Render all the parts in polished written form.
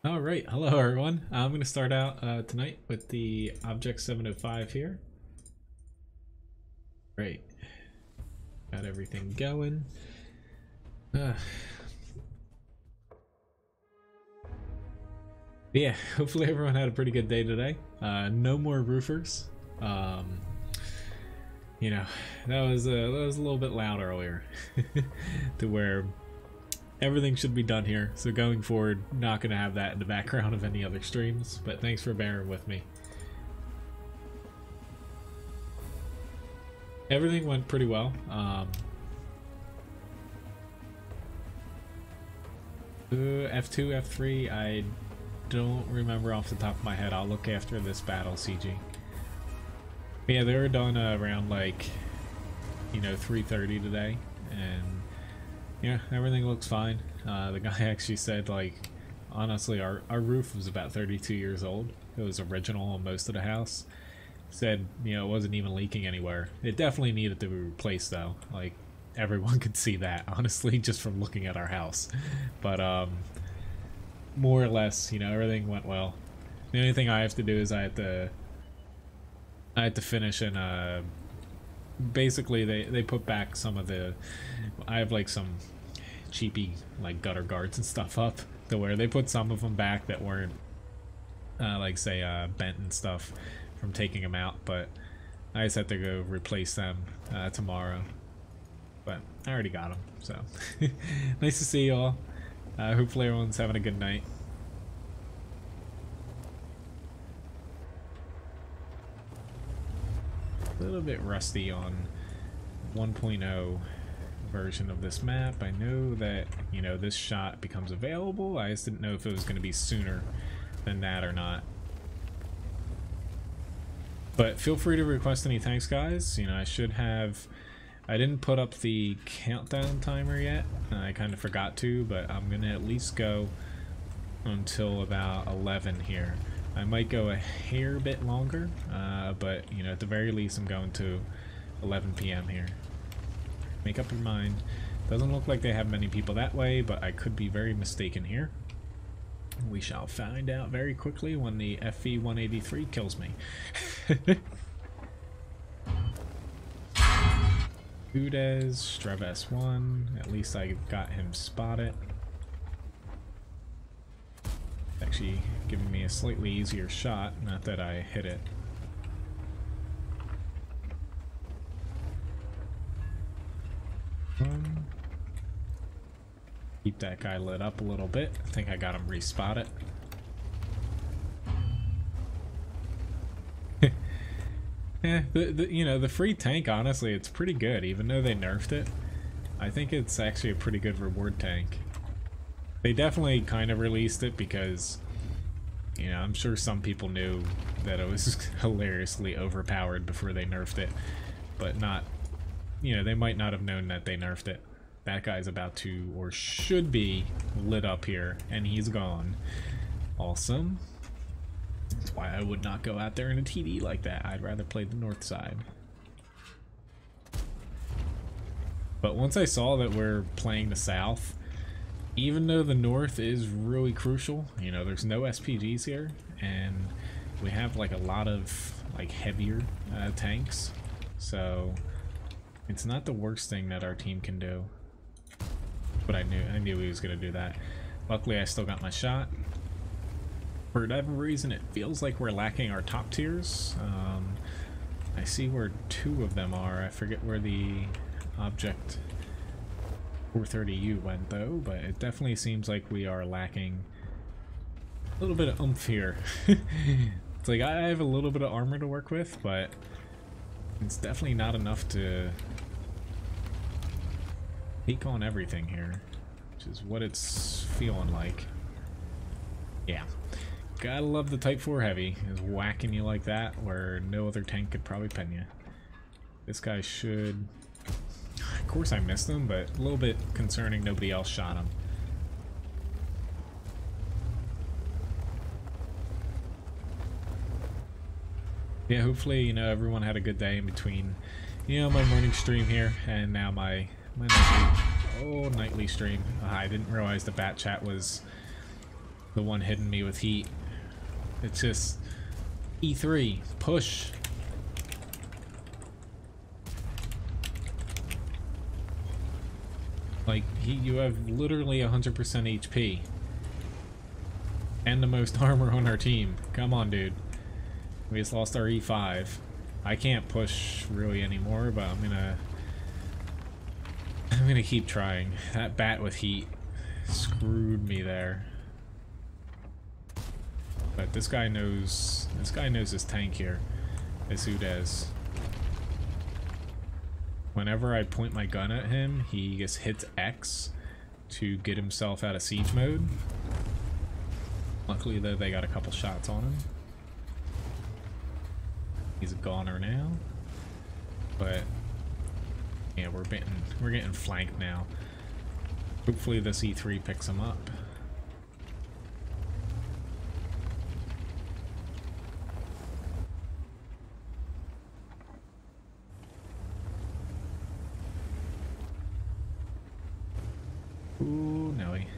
All right, hello everyone. I'm going to start out tonight with the Object 705 here. Great, got everything going. Yeah, hopefully everyone had a pretty good day today. No more roofers. You know, that was a little bit loud earlier, to where everything should be done here. So going forward, not going to have that in the background of any other streams. But thanks for bearing with me. Everything went pretty well. F2, F3, I don't remember off the top of my head. I'll look after this battle, CG. But yeah, they were done around like, 3:30 today, and yeah, everything looks fine. The guy actually said, like, honestly, our roof was about 32 years old. It was original on most of the house. Said, it wasn't even leaking anywhere. It definitely needed to be replaced though. Like, everyone could see that, honestly, just from looking at our house. But more or less, everything went well. The only thing I have to do is I had to finish, and basically they put back some of the, I have like some cheapy like gutter guards and stuff up, to where they put some of them back that weren't like say bent and stuff from taking them out, but I just have to go replace them tomorrow. But I already got them, so nice to see you all. Hopefully everyone's having a good night. A little bit rusty on 1.0 version of this map. I know that, this shot becomes available. I just didn't know if it was going to be sooner than that or not. But feel free to request any thanks, guys. I didn't put up the countdown timer yet. I kind of forgot to, but I'm going to at least go until about 11 here. I might go a hair bit longer, but at the very least I'm going to 11 p.m. here. Make up your mind. Doesn't look like they have many people that way, but I could be very mistaken here. We shall find out very quickly when the FV-183 kills me. Udez, Strev S1, at least I got him spotted. Actually giving me a slightly easier shot, not that I hit it. Keep that guy lit up a little bit. I think I got him respotted. Yeah, the free tank, honestly, it's pretty good, even though they nerfed it. I think it's actually a pretty good reward tank. They definitely kind of released it because, I'm sure some people knew that it was hilariously overpowered before they nerfed it, but not, they might not have known that they nerfed it. That guy's about to, or should be, lit up here, and he's gone. Awesome. That's why I would not go out there in a TD like that. I'd rather play the north side. But once I saw that we're playing the south, even though the north is really crucial, there's no SPGs here, and we have like a lot of like heavier tanks, so it's not the worst thing that our team can do. But I knew he was gonna do that. Luckily I still got my shot. For whatever reason it feels like we're lacking our top tiers. I see where two of them are. I forget where the Object 430U went though, but it definitely seems like we are lacking a little bit of oomph here. It's like I have a little bit of armor to work with, but it's definitely not enough to peek on everything here, which is what it's feeling like. Yeah, gotta love the Type 4 Heavy is whacking you like that where no other tank could probably pen you. This guy should, of course I missed him, but a little bit concerning nobody else shot him. Yeah, hopefully everyone had a good day in between my morning stream here and now my My nightly, oh, nightly stream. I didn't realize the bat chat was the one hitting me with heat. It's just E3 push. Like you have literally 100% HP and the most armor on our team. Come on, dude. We just lost our E5. I can't push really anymore, but I'm gonna keep trying. That bat with heat screwed me there. But this guy knows his tank here. Is Udez. Whenever I point my gun at him, he just hits X to get himself out of siege mode. Luckily though, they got a couple shots on him. He's a goner now. But yeah, we're getting flanked now. Hopefully this E3 picks him up. Ooh, Nelly.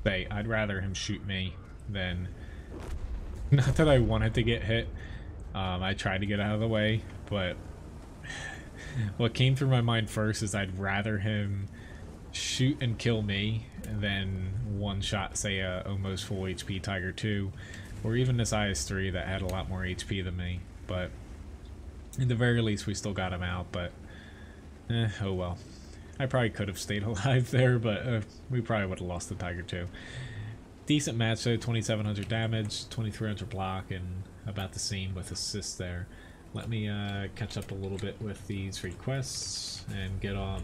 I'd rather him shoot me than... Not that I wanted to get hit. I tried to get out of the way, but what came through my mind first is I'd rather him shoot and kill me than one shot, say, a almost full HP Tiger 2, or even this IS-3 that had a lot more HP than me. But at the very least, we still got him out, but oh well. I probably could have stayed alive there, but we probably would have lost the Tiger 2. Decent match though, 2700 damage, 2300 block, and about the same with assists there. Let me catch up a little bit with these requests and get on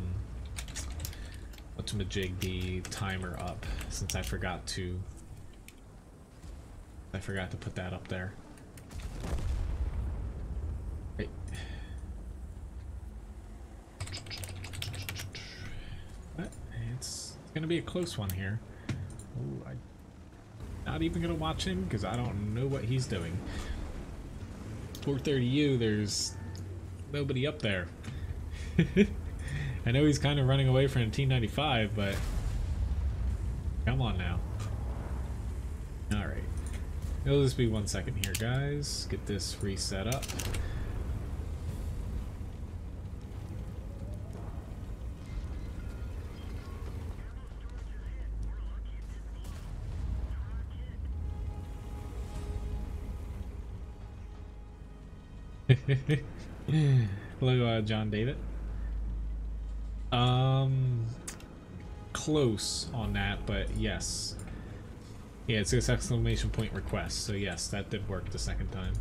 whatchamajig the timer up, since I forgot to put that up there. Right. But it's gonna be a close one here. Ooh, I'm not even gonna watch him because I don't know what he's doing. 430U, there's nobody up there. I know he's kind of running away from a T95, but come on now. Alright. It'll just be 1 second here, guys. Get this reset up. Hello, John David. Close on that, but yes. Yeah, it's this exclamation point request, so yes, that did work the second time.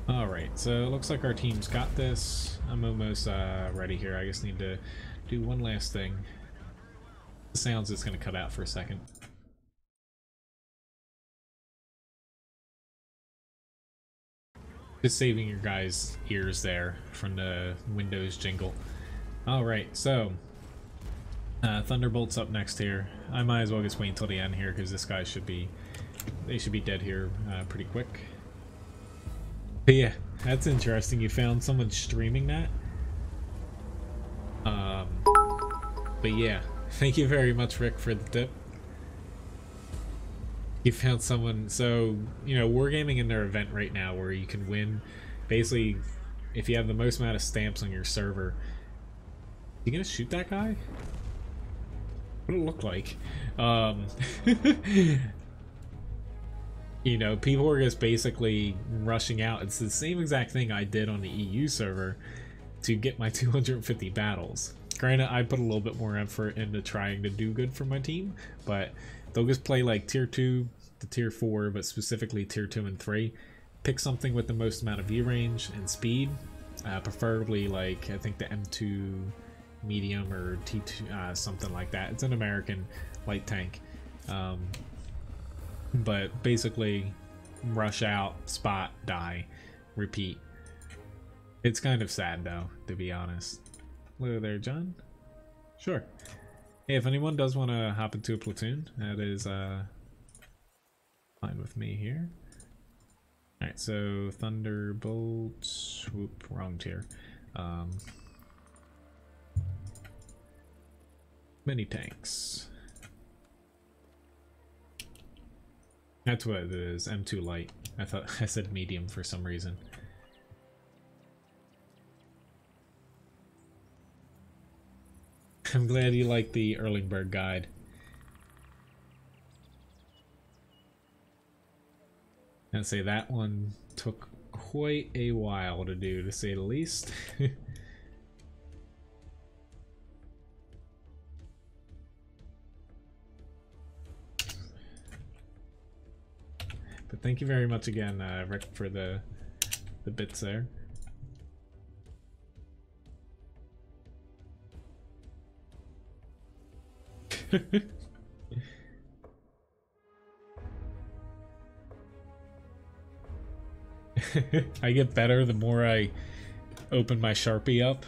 Alright, so it looks like our team's got this. I'm almost ready here. I just need to do one last thing. The sound's just gonna cut out for a second. Just saving your guys' ears there from the Windows jingle. Alright, so Thunderbolt's up next here. I might as well just wait until the end here because this guy should be, they should be dead here pretty quick. But yeah, that's interesting. You found someone streaming that. But yeah, thank you very much, Rick, for the tip. You found someone, so, you know, Wargaming in their event right now where you can win, basically, if you have the most amount of stamps on your server. You gonna shoot that guy? What did it look like? You know, people were just basically rushing out. It's the same exact thing I did on the EU server to get my 250 battles. Granted, I put a little bit more effort into trying to do good for my team, but they'll just play like tier 2 to tier 4, but specifically tier 2 and 3. Pick something with the most amount of view range and speed, preferably like I think the M2 medium or T2, something like that. It's an American light tank, but basically rush out, spot, die, repeat. It's kind of sad though, to be honest. Hello there, John. Sure. Hey, if anyone does want to hop into a platoon, that is Fine with me here. Alright, so Thunderbolt, whoop, wrong tier. Mini tanks. That's what it is, M2 light. I thought I said medium for some reason. I'm glad you like the Erlingberg guide. I'd say that one took quite a while to do, to say the least. But thank you very much again, Rick, for the bits there. I get better the more I open my Sharpie up.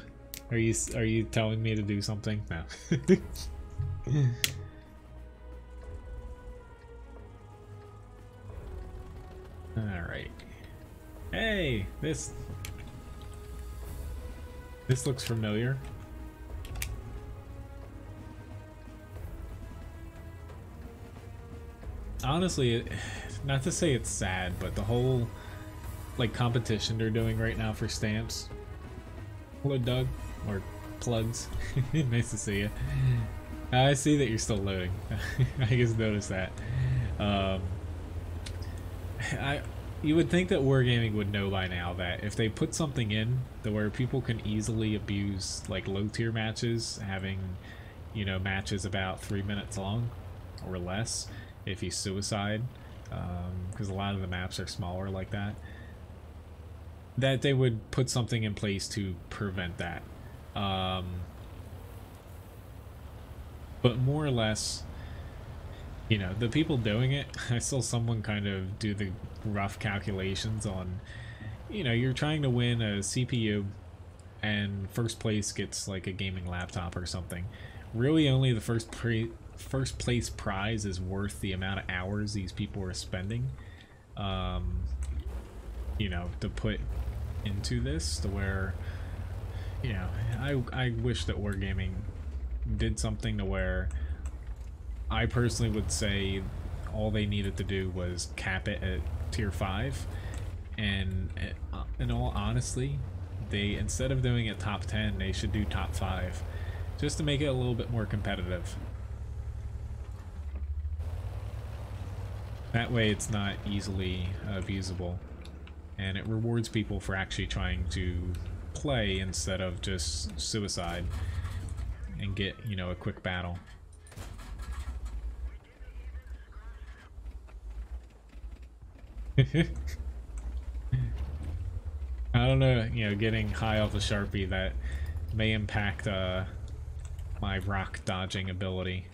Are you telling me to do something? No. Alright. Hey, this looks familiar. Honestly, not to say it's sad, but the whole like competition they're doing right now for stamps. Hello, Doug, or plugs. Nice to see you. I see that you're still loading. I just noticed that. You would think that Wargaming would know by now that if they put something in to where people can easily abuse like low tier matches, having, you know, matches about 3 minutes long or less if you suicide, because a lot of the maps are smaller like that, that they would put something in place to prevent that. But more or less, you know, the people doing it, I saw someone kind of do the rough calculations on, you know, you're trying to win a CPU and first place gets like a gaming laptop or something. Really only the first place prize is worth the amount of hours these people are spending, you know, to put into this, to where, you know, I wish that Wargaming did something to where I personally would say all they needed to do was cap it at tier 5, and in all honesty, they, instead of doing it top 10, they should do top 5 just to make it a little bit more competitive. That way it's not easily abusable, and it rewards people for actually trying to play instead of just suicide and get, you know, a quick battle. I don't know, you know, getting high off the Sharpie, that may impact my rock dodging ability.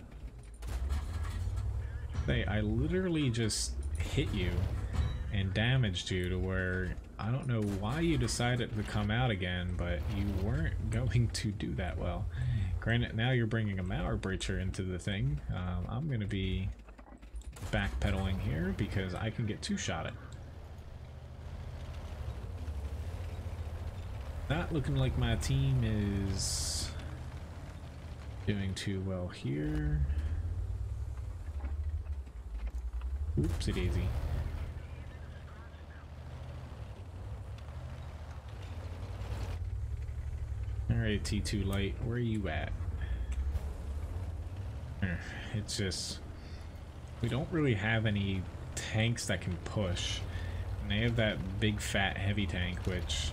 I literally just hit you and damaged you to where I don't know why you decided to come out again, but you weren't going to do that well. Granted, now you're bringing a Mauer Breacher into the thing. I'm going to be backpedaling here because I can get two-shotted. Not looking like my team is doing too well here. Oopsie daisy. Alright, T2 Light, where are you at? It's just, we don't really have any tanks that can push. And they have that big fat heavy tank, which,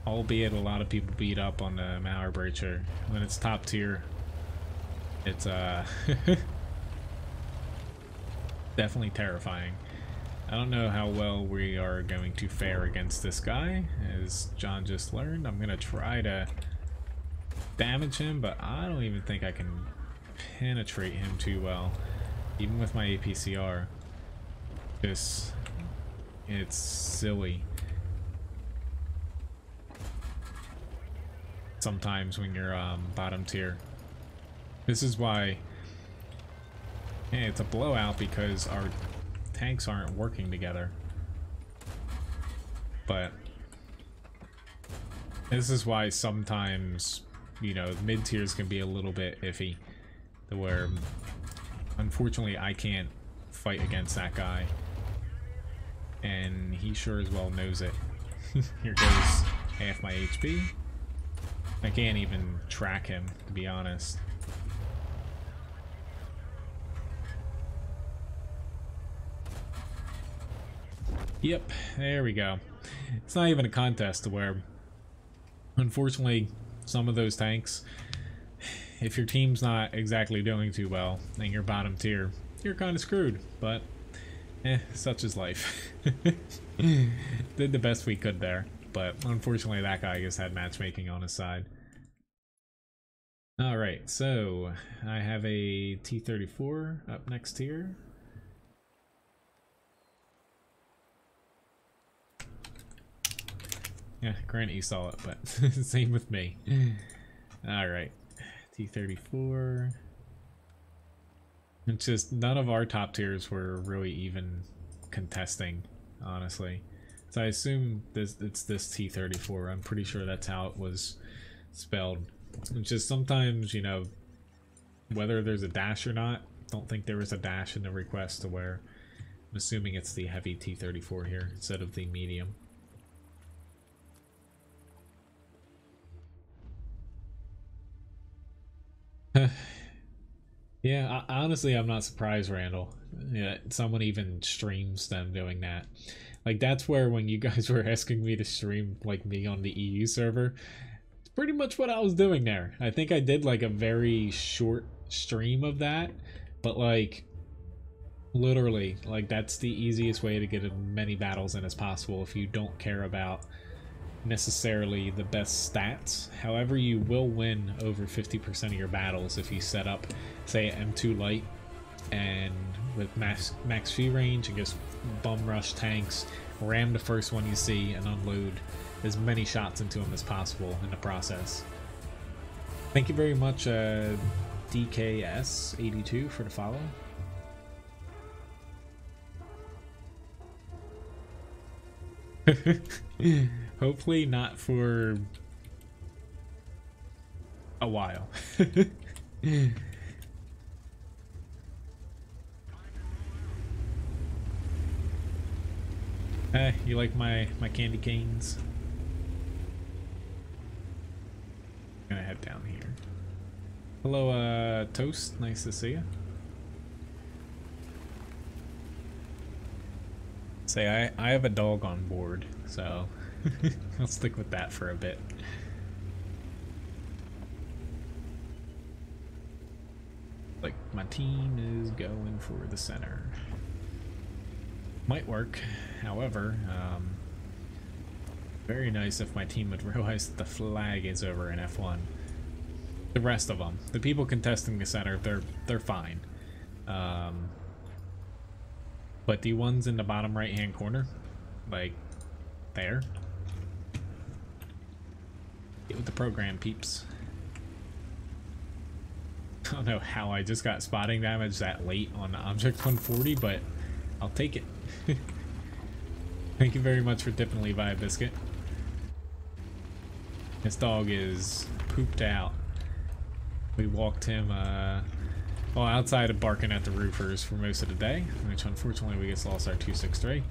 albeit a lot of people beat up on the Mauer Breacher, when it's top tier, it's definitely terrifying. I don't know how well we are going to fare against this guy. As John just learned, I'm gonna try to damage him, but I don't even think I can penetrate him too well, even with my APCR. It's silly sometimes when you're bottom tier. This is why, hey, it's a blowout, because our tanks aren't working together. But this is why sometimes, you know, mid tiers can be a little bit iffy, to where unfortunately I can't fight against that guy, and he sure as well knows it. Here goes half my HP. I can't even track him, to be honest. Yep, there we go. It's not even a contest, to where unfortunately some of those tanks, if your team's not exactly doing too well and you're bottom tier, you're kind of screwed. But such is life. Did the best we could there, but unfortunately that guy just had matchmaking on his side. Alright, so I have a T-34 up next here. Yeah, granted you saw it, but same with me. Alright, T-34. It's just none of our top tiers were really even contesting, honestly. So I assume it's this T-34. I'm pretty sure that's how it was spelled. It's just sometimes, you know, whether there's a dash or not, don't think there was a dash in the request, to where I'm assuming it's the heavy T-34 here instead of the medium. Yeah, honestly, I'm not surprised, Randall. Yeah, someone even streams them doing that. Like, that's where, when you guys were asking me to stream, like, me on the EU server, it's pretty much what I was doing there. I think I did, like, a very short stream of that, but, like, literally, like, that's the easiest way to get as many battles in as possible if you don't care about necessarily the best stats. However, you will win over 50% of your battles if you set up, say, M2 light and with max free range and just bum rush tanks, ram the first one you see, and unload as many shots into them as possible in the process. Thank you very much, DKS82, for the follow. Hopefully not for a while. Hey, you like my candy canes? I'm gonna head down here. Hello, Toast. Nice to see you. Say, I have a dog on board, so I'll stick with that for a bit. Like, my team is going for the center. Might work, however, very nice if my team would realize that the flag is over in F1. The rest of them, the people contesting the center, they're fine. But the ones in the bottom right hand corner, like there, get with the program, peeps. I don't know how I just got spotting damage that late on Object 140, but I'll take it. Thank you very much for tipping Levi a biscuit. This dog is pooped out. We walked him well, outside of barking at the roofers for most of the day, which unfortunately we just lost our 263.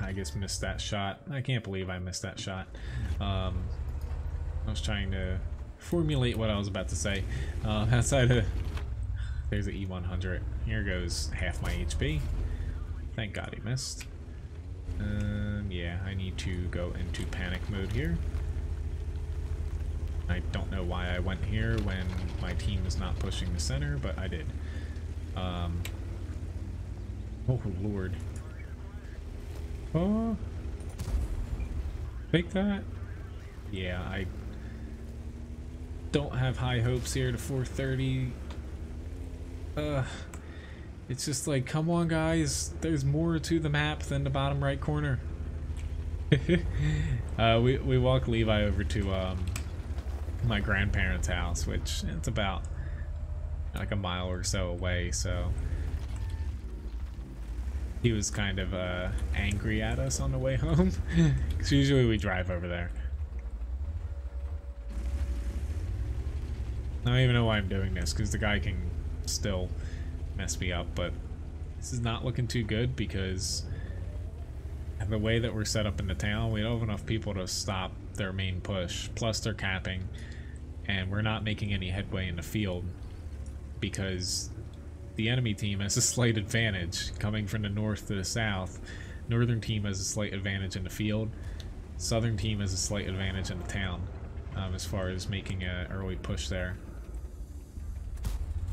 I just missed that shot. I can't believe I missed that shot. I was trying to formulate what I was about to say. Outside of... There's an E100. Here goes half my HP. Thank God he missed. Yeah, I need to go into panic mode here. I don't know why I went here when my team is not pushing the center, but I did. Oh Lord. Oh, take that. Yeah, I don't have high hopes here to 430. It's just like, come on guys, there's more to the map than the bottom right corner. We walked Levi over to my grandparents' house, which it's about like a mile or so away, so he was kind of angry at us on the way home, because usually we drive over there. I don't even know why I'm doing this, because the guy can still mess me up, but this is not looking too good because the way that we're set up in the town, we don't have enough people to stop their main push, plus they're capping, and we're not making any headway in the field because the enemy team has a slight advantage coming from the north to the south. Northern team has a slight advantage in the field, southern team has a slight advantage in the town, as far as making an early push there.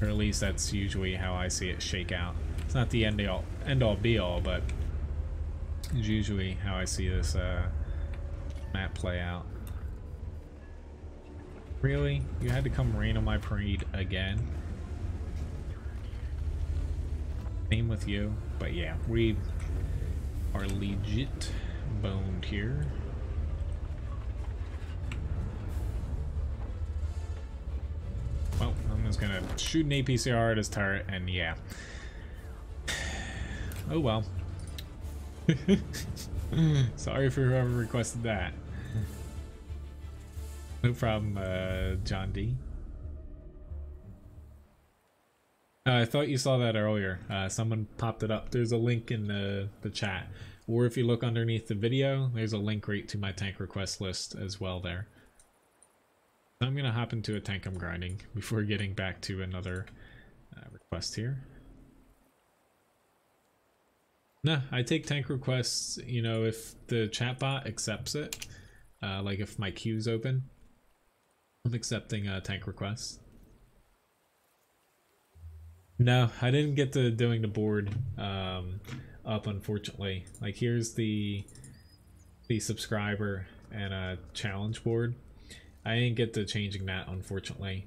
Or at least that's usually how I see it shake out. It's not the end all be all, but it's usually how I see this map play out. Really? You had to come rain on my parade again? Same with you, but yeah, we are legit boned here. Well, I'm just gonna shoot an APCR at his turret, and yeah. Oh well. Sorry for whoever requested that. No problem, John D. I thought you saw that earlier. Someone popped it up. There's a link in the chat. Or if you look underneath the video, there's a link right to my tank request list as well there. I'm going to hop into a tank I'm grinding before getting back to another request here. No, I take tank requests, you know, if the chatbot accepts it. Like if my queue's open, I'm accepting tank requests. No, I didn't get to doing the board up, unfortunately. Like here's the subscriber and challenge board. I didn't get to changing that, unfortunately.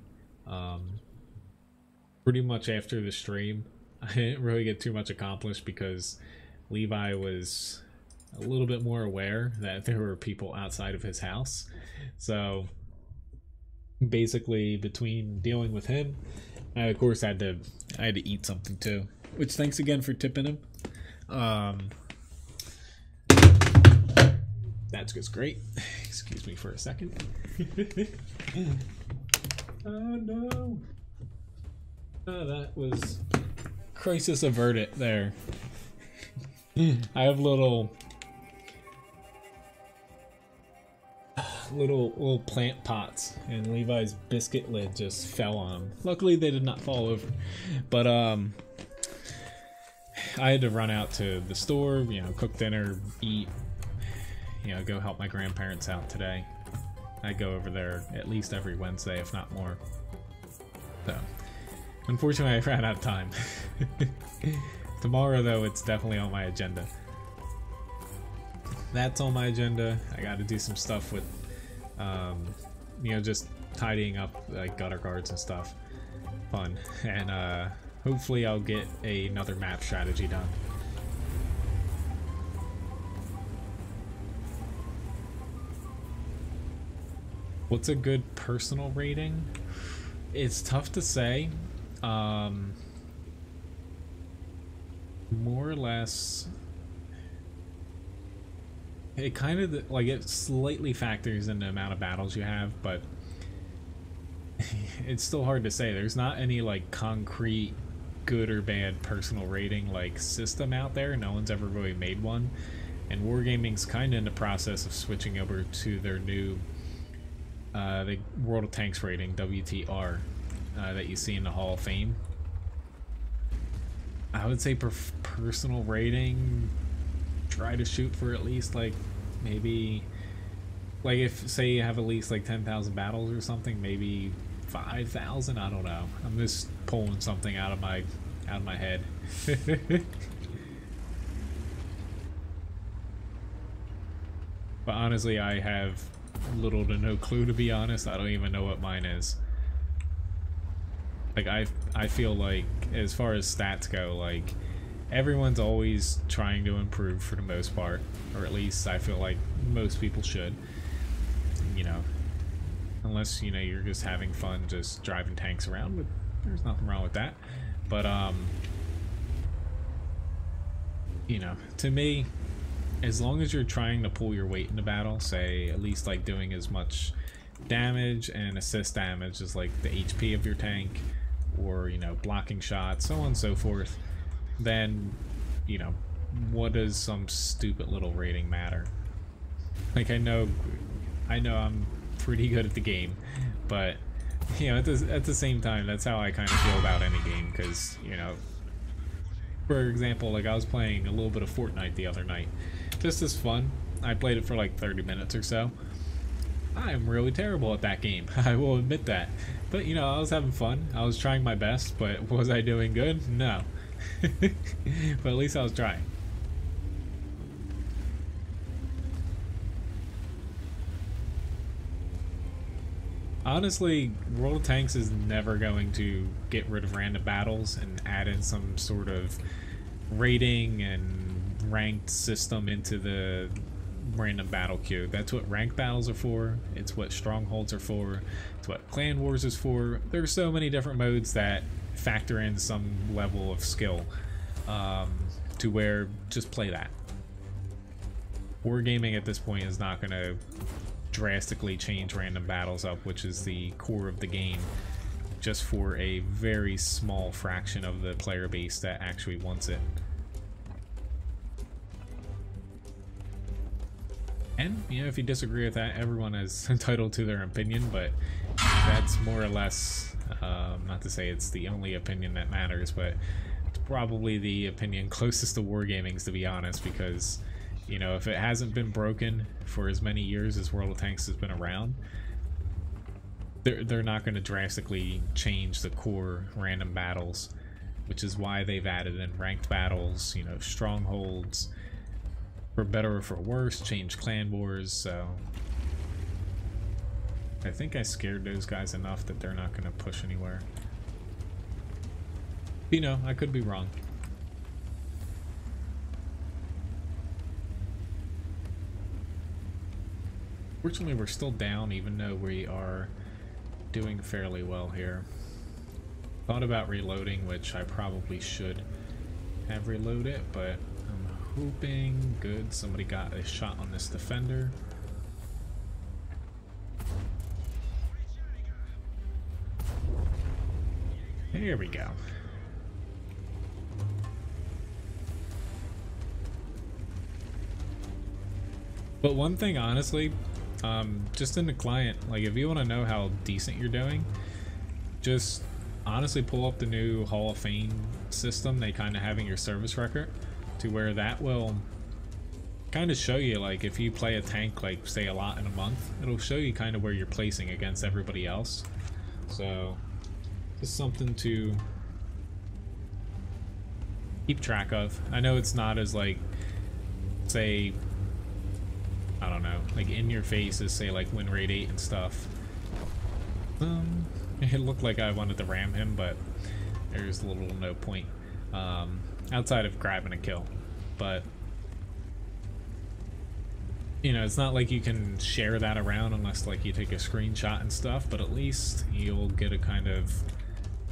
Pretty much after the stream, I didn't really get too much accomplished because Levi was a little bit more aware that there were people outside of his house. So basically, between dealing with him, I of course I had to eat something too. Which, thanks again for tipping him. That's just great. Excuse me for a second. Oh no. Oh, that was crisis averted there. I have little plant pots, and Levi's biscuit lid just fell on them. Luckily they did not fall over, but I had to run out to the store, you know, cook dinner, eat, you know, go help my grandparents out today. I go over there at least every Wednesday, if not more. So unfortunately I ran out of time. Tomorrow though, it's definitely on my agenda. That's on my agenda. I got to do some stuff with you know, just tidying up like gutter guards and stuff. Fun. And hopefully I'll get another map strategy done. What's a good personal rating? It's tough to say. More or less, it kind of like it slightly factors in the amount of battles you have, but it's still hard to say. There's not any like concrete good or bad personal rating like system out there. No one's ever really made one, and Wargaming's kind of in the process of switching over to their new the World of Tanks rating, WTR, that you see in the Hall of Fame. I would say personal rating, try to shoot for at least like maybe, like if say you have at least like 10,000 battles or something, maybe 5,000. I don't know. I'm just pulling something out of my head. But honestly, I have little to no clue, to be honest. I don't even know what mine is. Like I feel like as far as stats go, like everyone's always trying to improve for the most part, or at least I feel like most people should, you know, unless, you know, you're just having fun just driving tanks around, but there's nothing wrong with that. But you know, to me, as long as you're trying to pull your weight in the battle, say at least like doing as much damage and assist damage as like the HP of your tank, or you know, blocking shots, so on and so forth, then you know, what does some stupid little rating matter? Like I know I'm pretty good at the game, but you know, at the same time, that's how I kind of feel about any game, because you know, for example, like I was playing a little bit of Fortnite the other night, just as fun. I played it for like 30 minutes or so. I am really terrible at that game, I will admit that. But you know, I was having fun, I was trying my best, but was I doing good? No. But at least I was trying. Honestly, World of Tanks is never going to get rid of random battles and add in some sort of rating and ranked system into the random battle queue. That's what ranked battles are for. It's what strongholds are for. It's what clan wars is for. There's so many different modes that factor in some level of skill to where just play that. Wargaming at this point is not going to drastically change random battles up, which is the core of the game, just for a very small fraction of the player base that actually wants it. And you know, if you disagree with that, everyone is entitled to their opinion, but that's more or less, not to say it's the only opinion that matters, but it's probably the opinion closest to wargaming's, to be honest, because you know, if it hasn't been broken for as many years as World of Tanks has been around, they're not going to drastically change the core random battles, which is why they've added in ranked battles, you know, strongholds, for better or for worse, change clan wars. So I think I scared those guys enough that they're not going to push anywhere. You know, I could be wrong. Fortunately, we're still down, even though we are doing fairly well here. Thought about reloading, which I probably should have reloaded, but I'm hoping good. Somebody got a shot on this defender. Here we go. But one thing, honestly, just in the client, like if you want to know how decent you're doing, just honestly pull up the new Hall of Fame system they kind of have in your service record, to where that will kind of show you, like if you play a tank like say a lot in a month, it'll show you kind of where you're placing against everybody else. So just something to keep track of. I know it's not as like, say, I don't know, like in your face as say like win rate 8 and stuff. It looked like I wanted to ram him, but there's little no point outside of grabbing a kill. But you know, it's not like you can share that around unless like you take a screenshot and stuff, but at least you'll get a kind of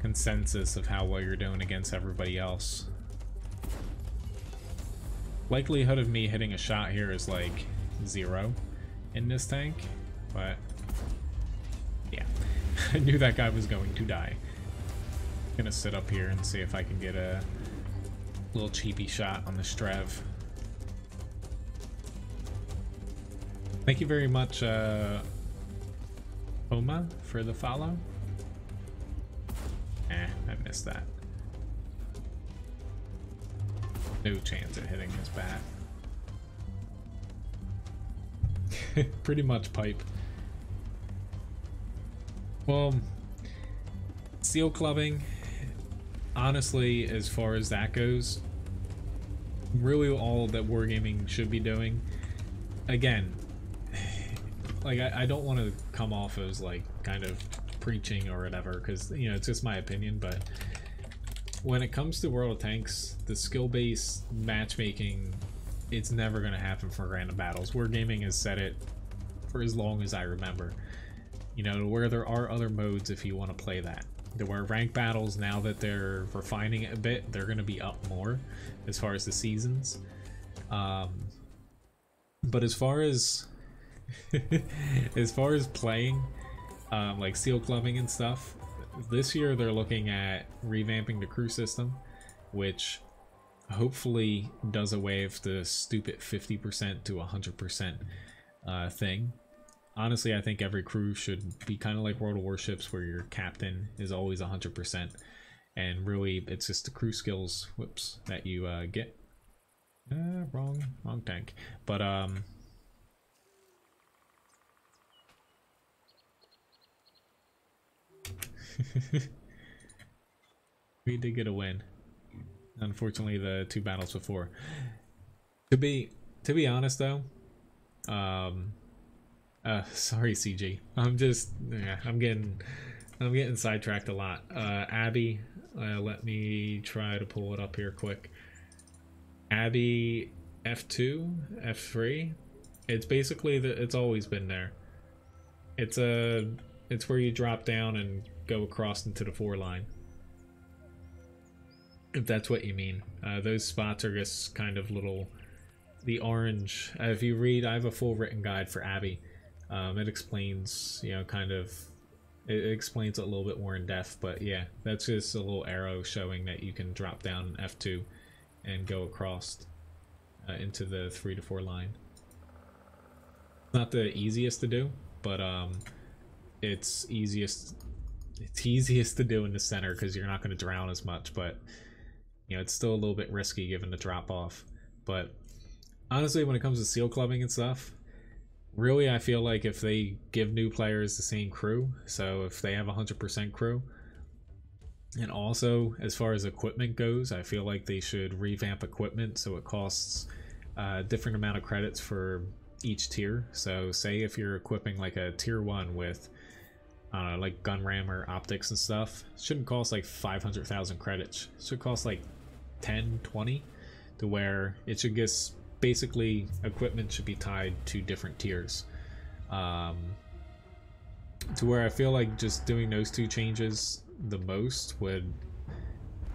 consensus of how well you're doing against everybody else. Likelihood of me hitting a shot here is like 0 in this tank, but yeah. I knew that guy was going to die. Gonna sit up here and see if I can get a little cheapy shot on the Strev. Thank you very much, Oma, for the follow. I missed that. No chance at hitting his bat. Pretty much pipe. Well, seal clubbing, honestly, as far as that goes, really all that wargaming should be doing, again, like I don't want to come off as like kind of preaching or whatever, because you know, it's just my opinion, but when it comes to World of Tanks, the skill-based matchmaking, it's never going to happen for random battles. Wargaming has said it for as long as I remember. You know, where there are other modes if you want to play that. There were ranked battles, now that they're refining it a bit, they're going to be up more as far as the seasons. But as far as as far as playing, like seal clubbing and stuff, this year they're looking at revamping the crew system, which hopefully does away with the stupid 50% to 100% thing. Honestly, I think every crew should be kind of like World of Warships, where your captain is always 100%, and really it's just the crew skills, whoops, that you get. Wrong tank. But we did get a win. Unfortunately, the 2 battles before. To be honest though, sorry CG. I'm getting sidetracked a lot. Abby, let me try to pull it up here quick. Abby F2, F3. It's basically it's always been there. It's where you drop down and go across into the 4 line. If that's what you mean. Those spots are just kind of little, the orange, if you read, I have a full written guide for Abby. It explains, you know, kind of, it explains it a little bit more in depth, but yeah, that's just a little arrow showing that you can drop down F2 and go across into the 3 to 4 line. Not the easiest to do, but it's easiest to do in the center because you're not going to drown as much, but you know, it's still a little bit risky given the drop off. But honestly, when it comes to seal clubbing and stuff, really I feel like if they give new players the same crew, so if they have 100% crew, and also as far as equipment goes, I feel like they should revamp equipment so it costs a different amount of credits for each tier. So say if you're equipping like a tier 1 with, I don't know, like gun ram or optics and stuff, it shouldn't cost like 500,000 credits. It should cost like 10, 20, to where it should just basically equipment should be tied to different tiers. To where I feel like just doing those 2 changes the most would,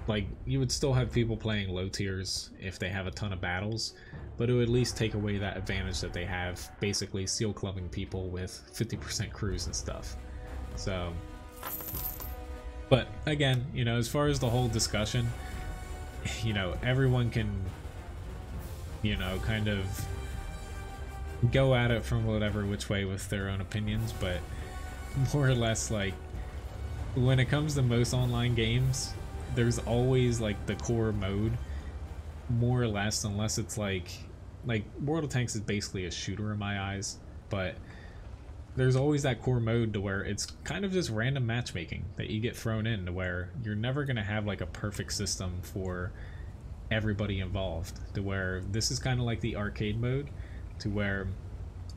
like, you would still have people playing low tiers if they have a ton of battles, but it would at least take away that advantage that they have basically seal clubbing people with 50% crews and stuff. So, but again, you know, as far as the whole discussion, you know, everyone can, you know, kind of go at it from whatever which way with their own opinions, but more or less, like, when it comes to most online games, there's always like the core mode, more or less, unless it's like World of Tanks is basically a shooter in my eyes, but there's always that core mode to where it's kind of just random matchmaking that you get thrown in, to where you're never going to have like a perfect system for everybody involved, to where this is kind of like the arcade mode, to where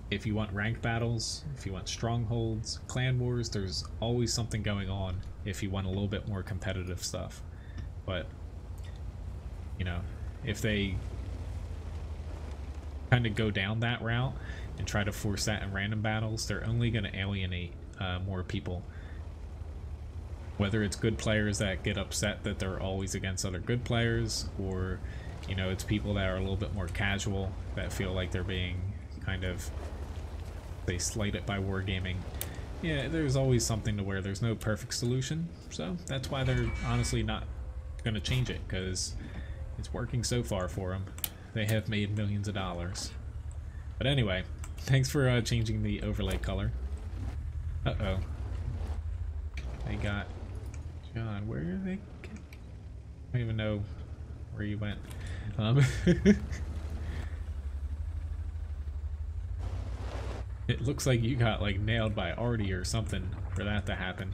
if you want ranked battles, if you want strongholds, clan wars, there's always something going on if you want a little bit more competitive stuff. But you know, if they kind of go down that route and try to force that in random battles, they're only going to alienate more people. Whether it's good players that get upset that they're always against other good players, or you know, it's people that are a little bit more casual that feel like they're being kind of, they slighted by wargaming. Yeah, there's always something to where there's no perfect solution, so that's why they're honestly not going to change it, because it's working so far for them. They have made millions of dollars. But anyway, thanks for changing the overlay color. Uh-oh. They got John. Where are they? I don't even know where you went. It looks like you got like nailed by Artie or something for that to happen.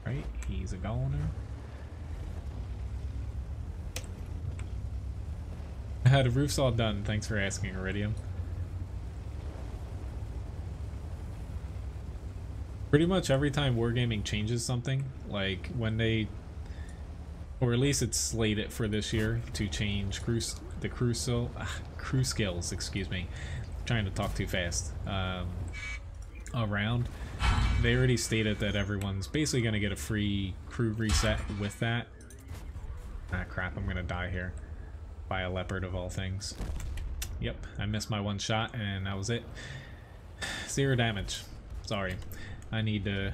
Right, he's a goner. The roof's all done. Thanks for asking, Iridium. Pretty much every time Wargaming changes something, like when they, or at least it's slated for this year to change the crew skills, excuse me, I'm trying to talk too fast, around, they already stated that everyone's basically going to get a free crew reset with that. Ah crap, I'm gonna die here by a leopard of all things. Yep, I missed my one shot and that was it. 0 damage. Sorry, I need to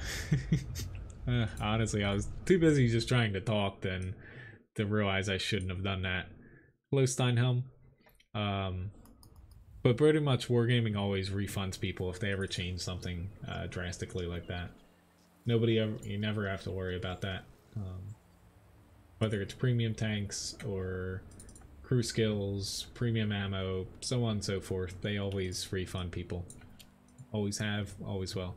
honestly, I was too busy just trying to talk than to realize I shouldn't have done that. Hello, Steinhelm. But pretty much Wargaming always refunds people if they ever change something drastically like that. You never have to worry about that. Whether it's premium tanks or crew skills, premium ammo, so on and so forth, they always refund people. Always have, always will.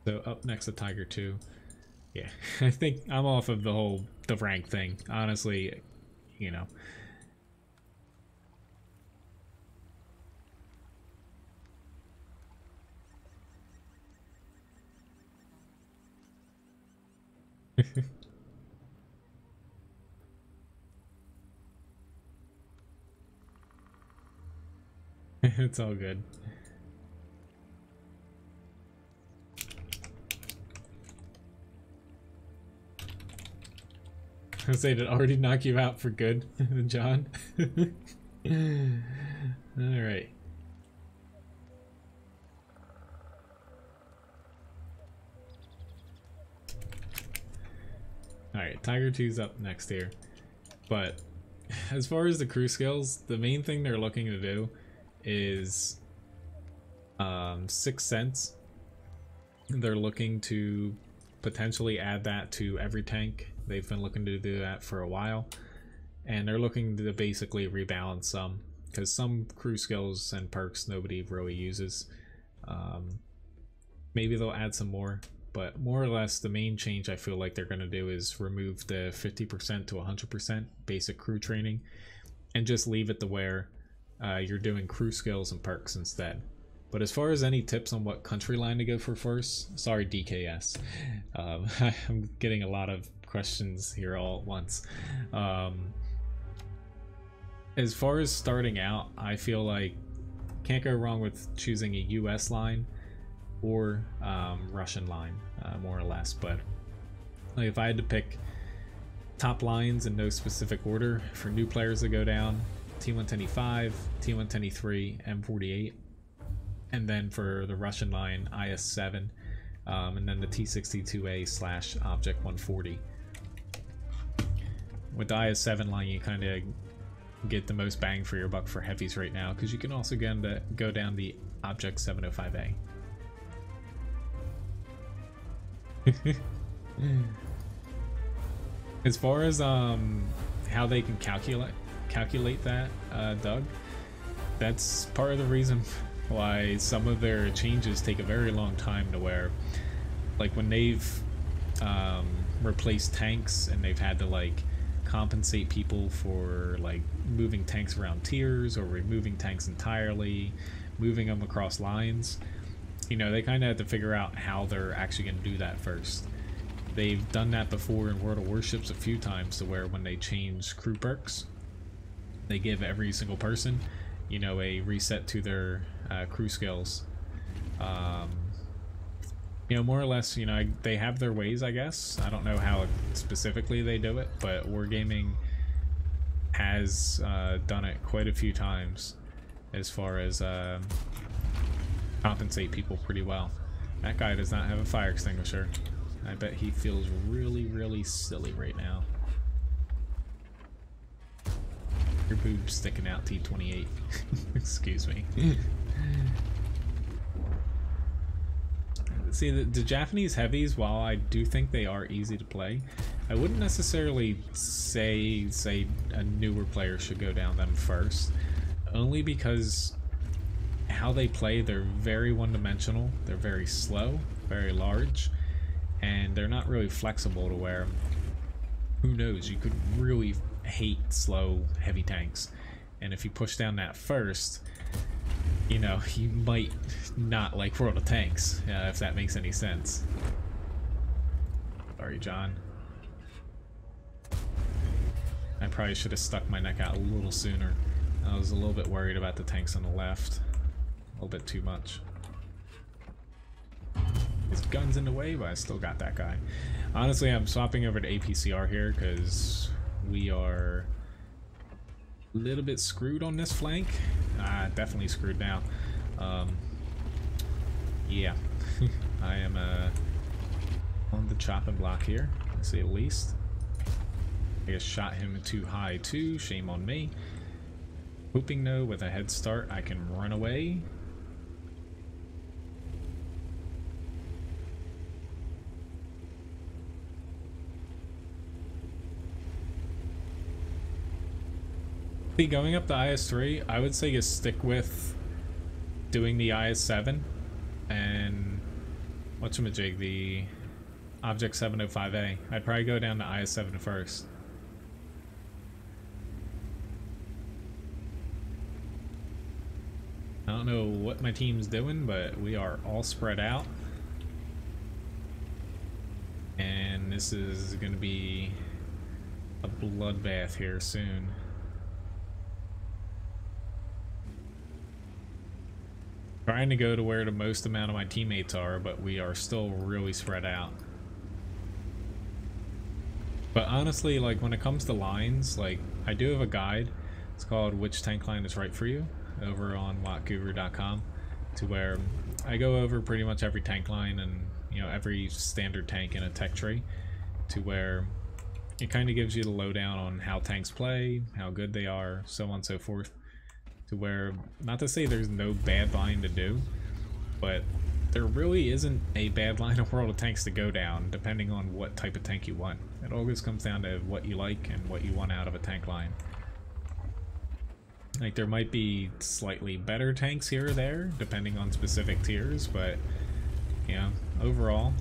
So up next to Tiger 2. Yeah, I think I'm off of the rank thing. Honestly, you know. It's all good. I say, did it already knock you out for good, John? Alright. Alright, Tiger 2's up next here. But as far as the crew skills, the main thing they're looking to do is 6 cents. They're looking to potentially add that to every tank. They've been looking to do that for a while, and they're looking to basically rebalance some, because some crew skills and perks nobody really uses. Maybe they'll add some more, but more or less the main change I feel like they're going to do is remove the 50% to 100% basic crew training and just leave it to where you're doing crew skills and perks instead. But as far as any tips on what country line to go for first, sorry DKS, I'm getting a lot of questions here all at once. As far as starting out, I feel like can't go wrong with choosing a US line or Russian line, more or less. But like, if I had to pick top lines in no specific order for new players to go down, T110E5, T110E3, M48, and then for the Russian line, IS-7, and then the T62A/Object 140. With the IS-7 line, you kind of get the most bang for your buck for heavies right now, because you can also go down the Object 705A. As far as how they can calculate that, Doug, that's part of the reason why some of their changes take a very long time, to where, like, when they've replaced tanks and they've had to like compensate people for like moving tanks around tiers or removing tanks entirely, moving them across lines, you know, they kind of have to figure out how they're actually going to do that first. They've done that before in World of Warships a few times, to where when they change crew perks, they give every single person, you know, a reset to their crew skills. You know, more or less, you know, they have their ways, I guess. I don't know how specifically they do it, but Wargaming has done it quite a few times as far as compensate people pretty well. That guy does not have a fire extinguisher. I bet he feels really, really silly right now. Your boob's sticking out, T28. Excuse me. See, the Japanese heavies, while I do think they are easy to play, I wouldn't necessarily say a newer player should go down them first, only because how they play, they're very one-dimensional, they're very slow, very large, and they're not really flexible, to where, who knows, you could really hate slow, heavy tanks, and if you push down that first, you know, you might not like World of Tanks, if that makes any sense. Sorry, John. I probably should have stuck my neck out a little sooner. I was a little bit worried about the tanks on the left. A little bit too much. His gun's in the way, but I still got that guy. Honestly, I'm swapping over to APCR here because we are a little bit screwed on this flank. Definitely screwed now. Yeah, I am on the chopping block here, to say the least. I just shot him too high too, shame on me. Hoping though, with a head start, I can run away. Going up the IS-3, I would say just stick with doing the IS-7 and whatchamajig, the Object 705A. I'd probably go down to IS-7 first. I don't know what my team's doing, but we are all spread out. And this is going to be a bloodbath here soon. Trying to go to where the most amount of my teammates are, but we are still really spread out. But honestly, like when it comes to lines, like I do have a guide. It's called Which Tank Line is Right for You over on WoTguru.com, to where I go over pretty much every tank line and, you know, every standard tank in a tech tree, to where it kind of gives you the lowdown on how tanks play, how good they are, so on and so forth. To where, not to say there's no bad line to do, but there really isn't a bad line of World of Tanks to go down, depending on what type of tank you want. It always comes down to what you like and what you want out of a tank line. Like, there might be slightly better tanks here or there, depending on specific tiers, but, you know, overall,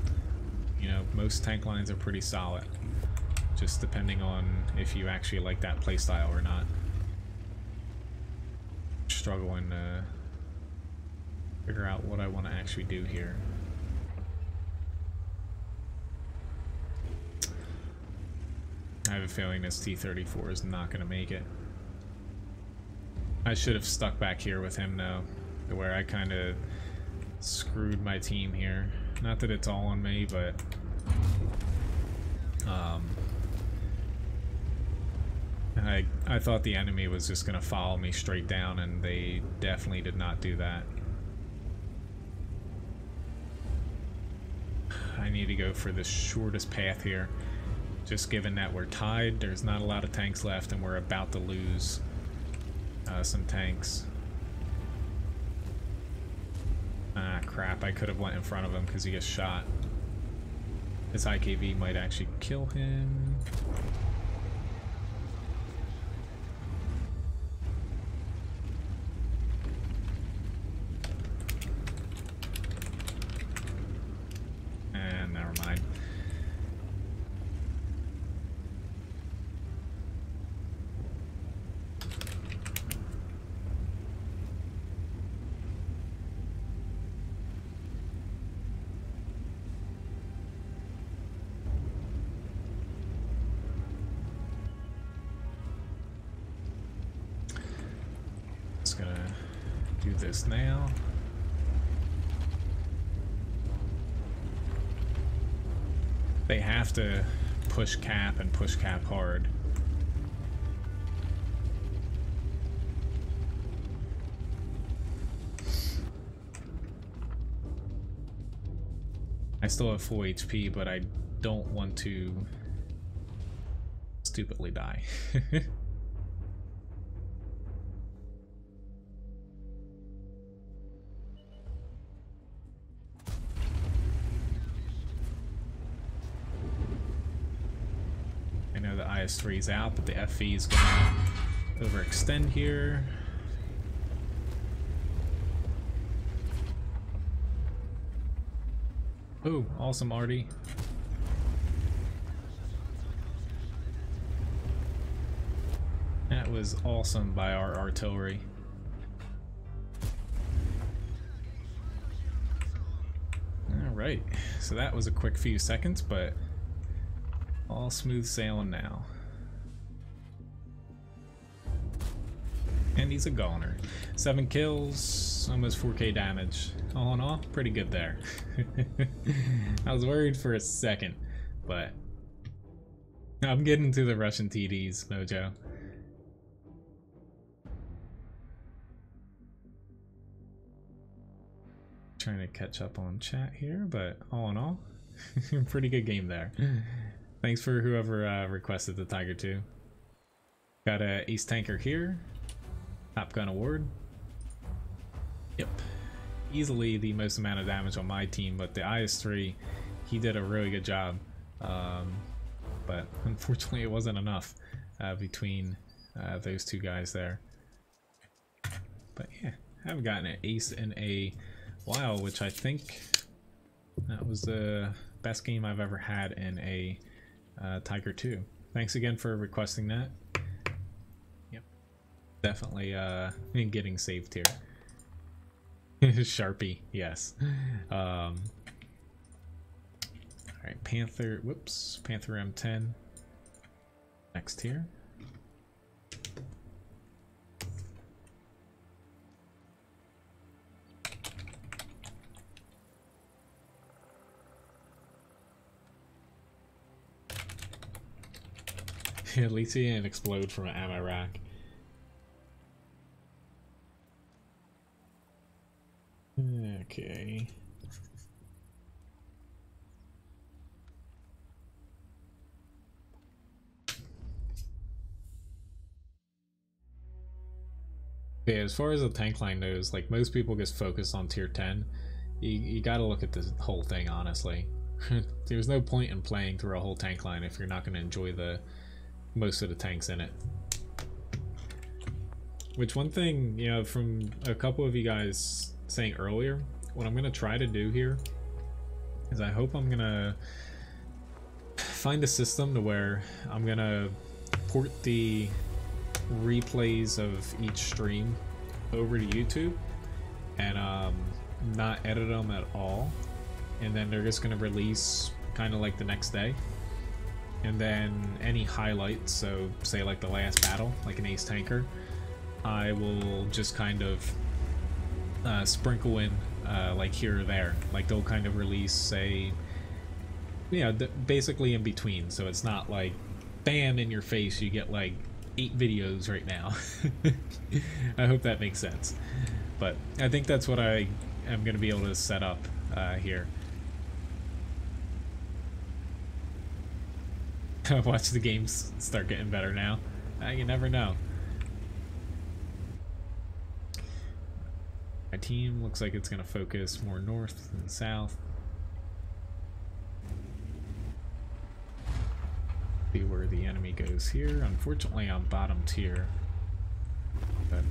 you know, most tank lines are pretty solid. Just depending on if you actually like that playstyle or not. Struggling to figure out what I want to actually do here. I have a feeling this T-34 is not going to make it. I should have stuck back here with him though, to where I kind of screwed my team here. Not that it's all on me, but I thought the enemy was just going to follow me straight down, and they definitely did not do that. I need to go for the shortest path here, just given that we're tied, there's not a lot of tanks left, and we're about to lose some tanks. Ah, crap, I could have went in front of him because he gets shot. His IKV might actually kill him. Never mind. Just gonna do this now. They have to push cap and push cap hard. I still have full HP, but I don't want to stupidly die. I know the IS-3 is out, but the FV is going to overextend here. Oh, awesome, Artie. That was awesome by our artillery. Alright, so that was a quick few seconds, but all smooth sailing now. and he's a goner. 7 kills, almost 4k damage. All in all, pretty good there. I was worried for a second, but I'm getting to the Russian TDs, Mojo. Trying to catch up on chat here, but all in all, pretty good game there. Thanks for whoever requested the Tiger 2. Got a ace tanker here. Top Gun award. Yep. Easily the most amount of damage on my team, but the IS-3, he did a really good job. But unfortunately it wasn't enough between those two guys there. But yeah, I haven't gotten an ace in a while, which I think that was the best game I've ever had in a Tiger 2. Thanks again for requesting that. Yep, definitely getting saved here. Sharpie, yes. Alright, Panther, whoops, Panther M10 next here. At least he didn't explode from an ammo rack. Okay. Okay, as far as the tank line goes, like most people just focus on tier 10. You gotta look at this whole thing, honestly. There's no point in playing through a whole tank line if you're not gonna enjoy the most of the tanks in it. Which one thing, you know, from a couple of you guys saying earlier, what I'm gonna try to do here is I hope I'm gonna find a system to where I'm gonna port the replays of each stream over to YouTube and not edit them at all, and then they're just gonna release kind of like the next day. And then any highlights, so say like the last battle, like an ace tanker, I will just kind of sprinkle in like here or there. Like they'll kind of release, say, yeah, basically in between. So it's not like bam in your face, you get like 8 videos right now. I hope that makes sense. But I think that's what I am going to be able to set up here. Watch the games start getting better now. You never know. My team looks like it's going to focus more north than south. See where the enemy goes here. Unfortunately, I'm bottom tier. But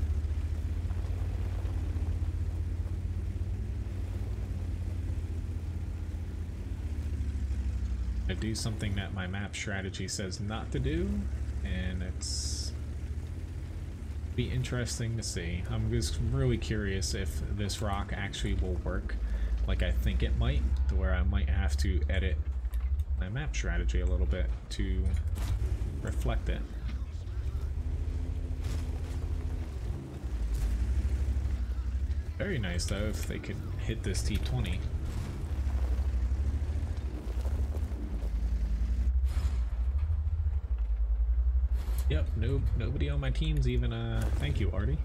I do something that my map strategy says not to do, and it's be interesting to see. I'm just really curious if this rock actually will work like I think it might, to where I might have to edit my map strategy a little bit to reflect it. Very nice though if they could hit this T20. Yep, nope, nobody on my team's even, thank you, Artie.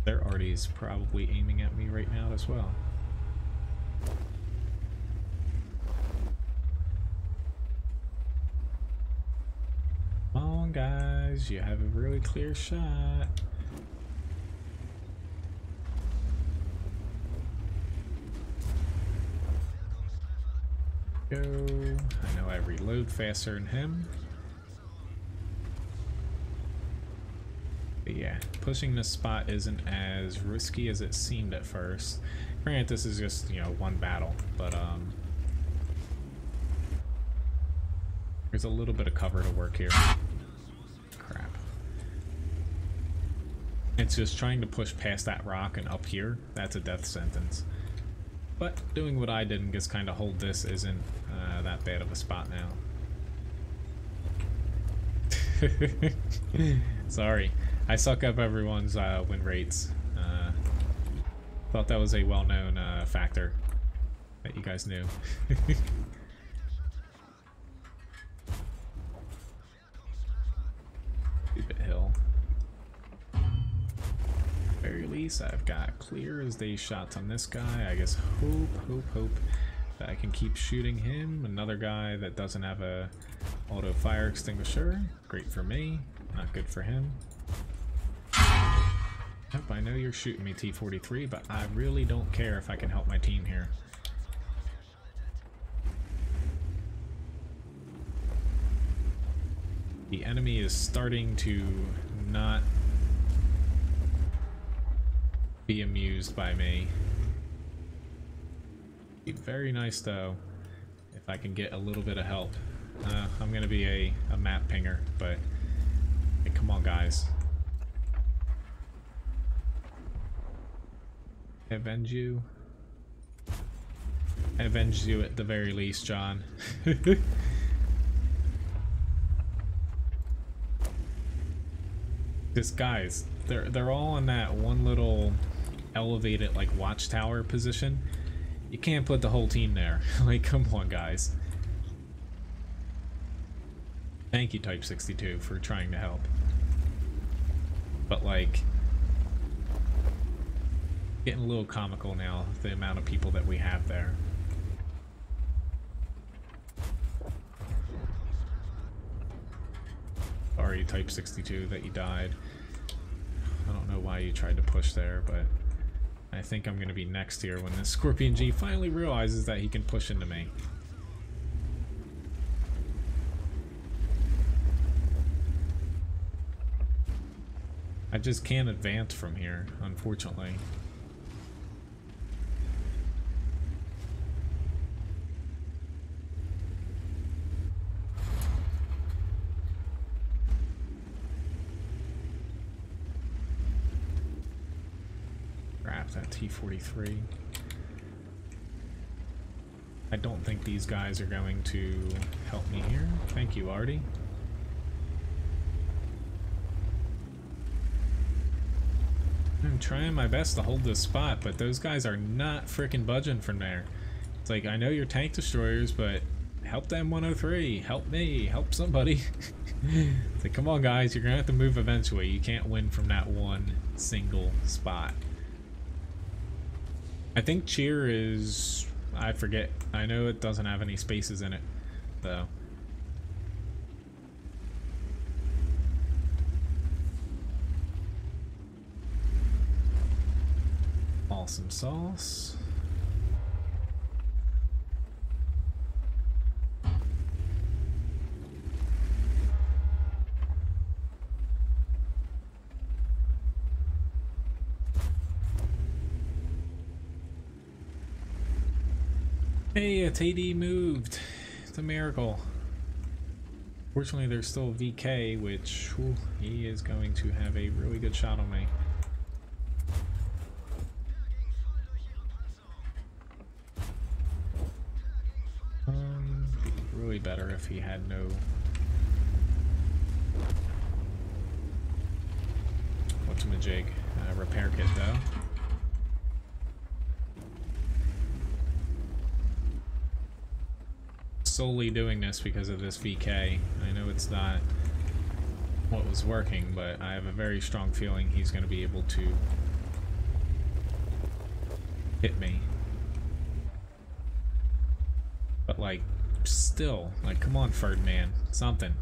Their Artie's probably aiming at me right now as well. Come on, guys, you have a really clear shot. Go. I know I reload faster than him. But yeah, pushing this spot isn't as risky as it seemed at first. Granted, this is just, you know, one battle, but there's a little bit of cover to work here. Crap. It's just trying to push past that rock and up here. That's a death sentence. But doing what I did and just kind of hold this isn't that bad of a spot now. Sorry. I suck up everyone's win rates. Thought that was a well-known factor that you guys knew. Stupid hill. Very least, I've got clear as day shots on this guy. I guess hope that I can keep shooting him. Another guy that doesn't have a auto fire extinguisher. Great for me, not good for him. Yep, I know you're shooting me, T-43, but I really don't care if I can help my team here. The enemy is starting to not be amused by me. Be very nice though if I can get a little bit of help. I'm gonna be a map pinger, but hey, come on guys. I avenge you. I avenged you at the very least, John. Just guys, they're all in that one little elevated like watchtower position. You can't put the whole team there. Like, come on guys. Thank you, Type 62, for trying to help. But like, getting a little comical now, the amount of people that we have there. Sorry, Type 62, that you died. I don't know why you tried to push there, but I think I'm going to be next here when this Scorpion G finally realizes that he can push into me. I just can't advance from here, unfortunately. That T-43. I don't think these guys are going to help me here. Thank you, Artie. I'm trying my best to hold this spot, but those guys are not freaking budging from there. It's like, I know you're tank destroyers, but help them 103. Help me. Help somebody. It's like, come on, guys. You're going to have to move eventually. You can't win from that one single spot. I think cheer is, I forget. I know it doesn't have any spaces in it, though. Awesome sauce. Hey, it's AD moved. It's a miracle. Fortunately, there's still VK, which whew, he is going to have a really good shot on me. Be really better if he had no. Whatchamajig repair kit though. Solely doing this because of this VK. I know it's not what was working, but I have a very strong feeling he's going to be able to hit me. But like, still, like, come on, Ferdinand, something.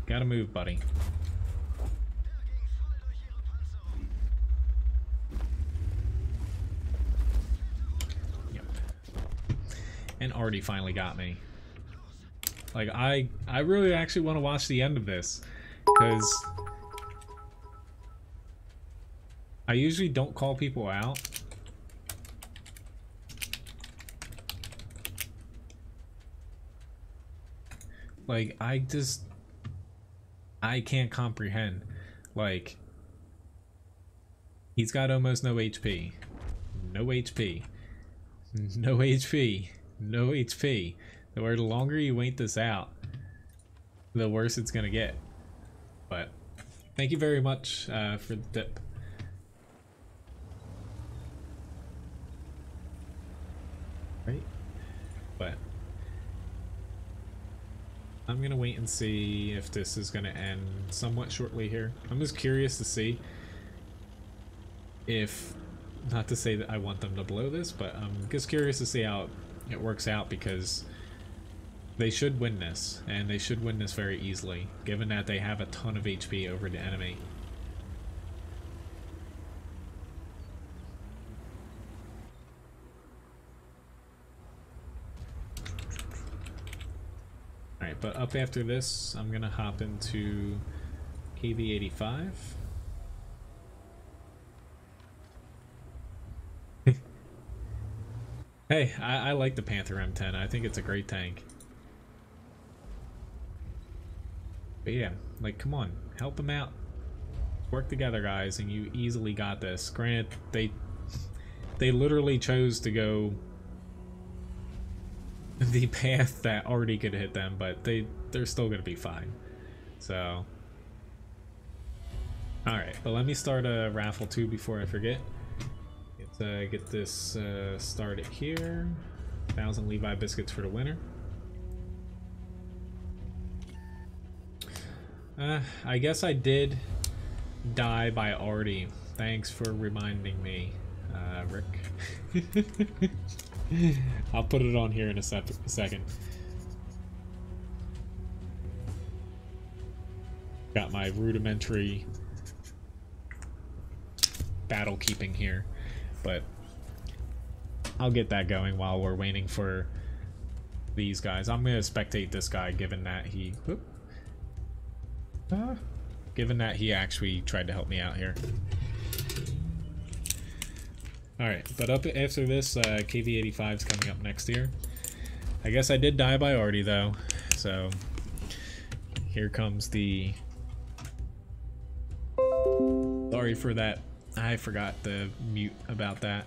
Gotta move, buddy. Yep. And Artie finally got me. Like, I really actually want to watch the end of this, because I usually don't call people out. Like, I can't comprehend. Like, he's got almost no HP. No HP. No HP. No HP. The longer you wait this out, the worse it's gonna get. But Thank you very much for the tip. Right? But I'm gonna wait and see if this is gonna end somewhat shortly here. I'm just curious to see if, not to say that I want them to blow this, but I'm just curious to see how it works out, because they should win this, and they should win this very easily, given that they have a ton of HP over the enemy. Alright, but up after this, I'm gonna hop into KV-85. Hey, I like the Panther M10. I think it's a great tank. But yeah, like, come on, help them out. Work together, guys, and you easily got this. Granted, they literally chose to go the path that already could hit them, but they're still gonna be fine. So, all right, but let me start a raffle too before I forget. Let's get this started here. 1,000 Levi biscuits for the winner. I guess I did die by Artie. Thanks for reminding me, Rick. I'll put it on here in a second. Got my rudimentary battle keeping here, but I'll get that going while we're waiting for these guys. I'm gonna spectate this guy, given that he actually tried to help me out here. Alright, but up after this, KV-85 is coming up next year. I guess I did die by Artie though, so here comes the... Sorry for that. I forgot to mute about that.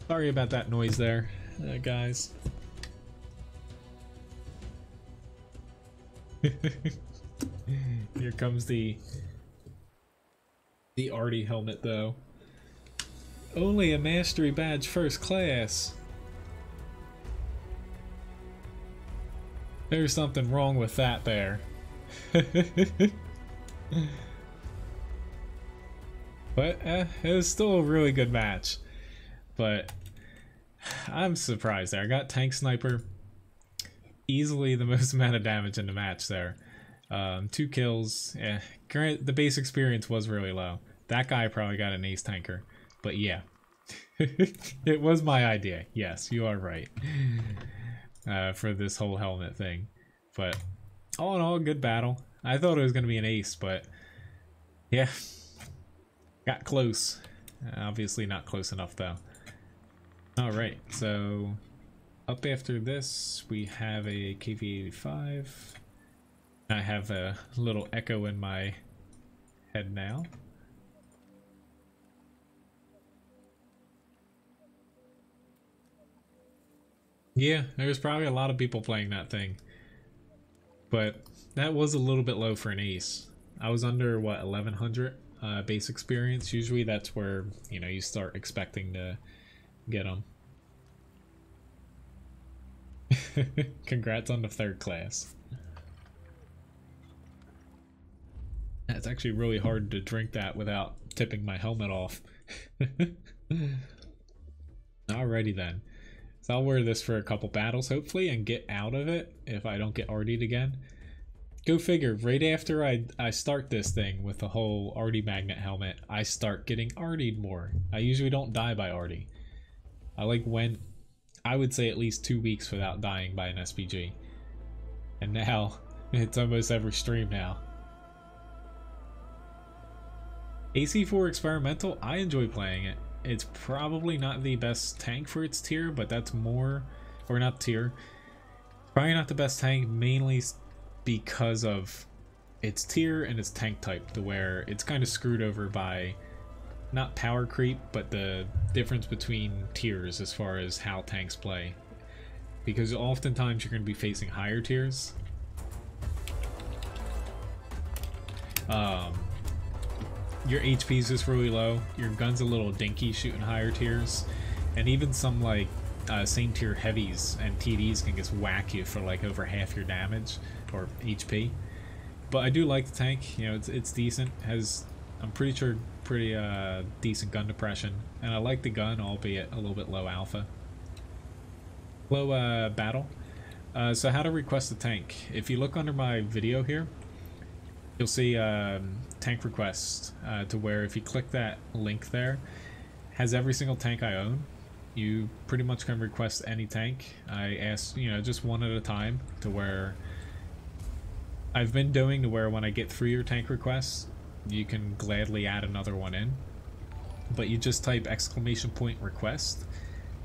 Sorry about that noise there, guys. Here comes the Artie helmet though. Only a mastery badge first class. There's something wrong with that there. But it was still a really good match. But I'm surprised there. I got Tank Sniper. Easily the most amount of damage in the match there. 2 kills. Yeah, granted, the base experience was really low. That guy probably got an ace tanker. But yeah, it was my idea. Yes, you are right. For this whole helmet thing. But all in all, good battle. I thought it was going to be an ace, but yeah, got close. Obviously not close enough though. Alright, so up after this, we have a KV-85. I have a little echo in my head now. Yeah, there's probably a lot of people playing that thing. But that was a little bit low for an ace. I was under, what, 1100 base experience. Usually that's where, you know, you start expecting to get them. Congrats on the 3rd class. It's actually really hard to drink that without tipping my helmet off. Alrighty then. So I'll wear this for a couple battles, hopefully, and get out of it if I don't get Artied again. Go figure, right after I start this thing with the whole Artie magnet helmet, I start getting Artied more. I usually don't die by Artie. I went, I would say, at least 2 weeks without dying by an SPG. And now, it's almost every stream now. AC4 Experimental, I enjoy playing it. It's probably not the best tank for its tier, but that's more, or not tier, probably not the best tank, mainly because of its tier and its tank type, to where it's kind of screwed over by not power creep, but the difference between tiers as far as how tanks play. Because oftentimes you're going to be facing higher tiers. your HP is just really low, your gun's a little dinky shooting higher tiers, and even some like same tier heavies and TDs can just whack you for like over half your damage or HP. But I do like the tank, you know, it's decent, has, I'm pretty sure, pretty decent gun depression, and I like the gun, albeit a little bit low alpha. Low battle. So how to request a tank. If you look under my video here, you'll see tank request, to where if you click that link there, has every single tank I own. You pretty much can request any tank. I ask, you know, just one at a time, to where I've been doing to where when I get through your tank requests, you can gladly add another one in. But you just type !request,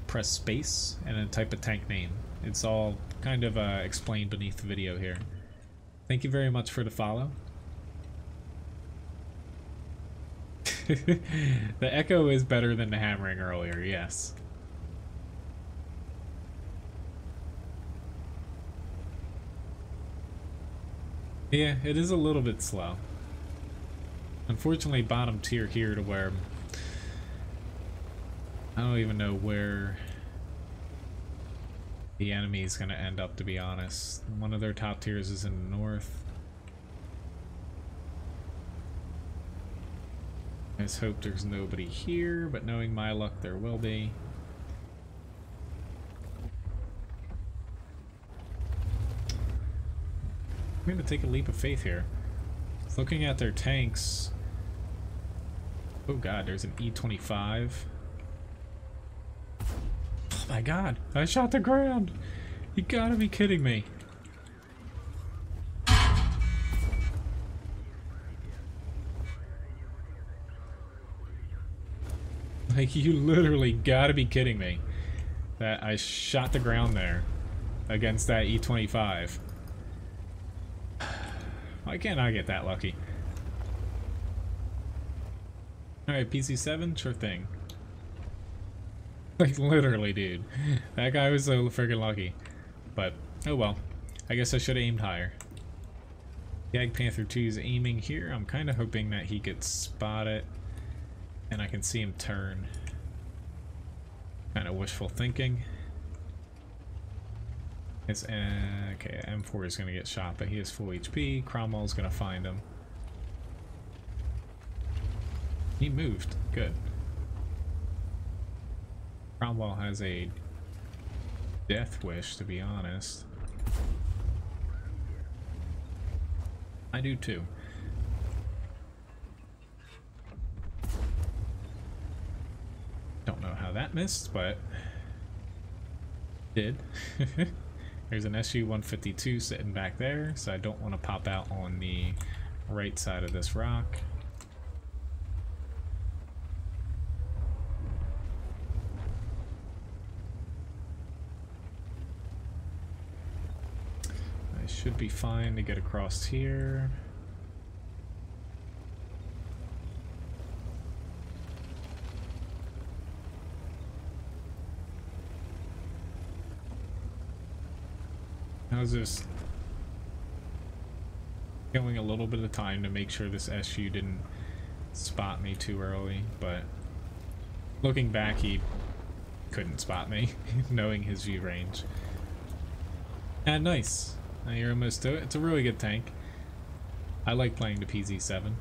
press space, and then type a tank name. It's all kind of explained beneath the video here. Thank you very much for the follow. The echo is better than the hammering earlier, yes. Yeah, it is a little bit slow. Unfortunately, bottom tier here to where I don't even know where the enemy is going to end up, to be honest. One of their top tiers is in the north. I just hope there's nobody here, but knowing my luck, there will be. I'm going to take a leap of faith here. Looking at their tanks. Oh god, there's an E25. Oh my god, I shot the ground! You gotta be kidding me. Like, you literally gotta be kidding me that I shot the ground there against that E25. Why can't I get that lucky? Alright, PC7, sure thing. Like, literally, dude. That guy was so friggin' lucky. But, oh well. I guess I should have aimed higher. Gag Panther 2 is aiming here. I'm kind of hoping that he gets spotted and I can see him turn. Kind of wishful thinking. It's, okay, M4 is going to get shot, but he has full HP. Cromwell's going to find him. He moved. Good. Cromwell has a death wish, to be honest. I do too. Don't know how that missed, but did. There's an SU-152 sitting back there, so I don't want to pop out on the right side of this rock. I should be fine to get across here. I was just killing a little bit of time to make sure this SU didn't spot me too early, but looking back, he couldn't spot me, knowing his view range. And nice. Now you're almost to it. It's a really good tank. I like playing the PZ7.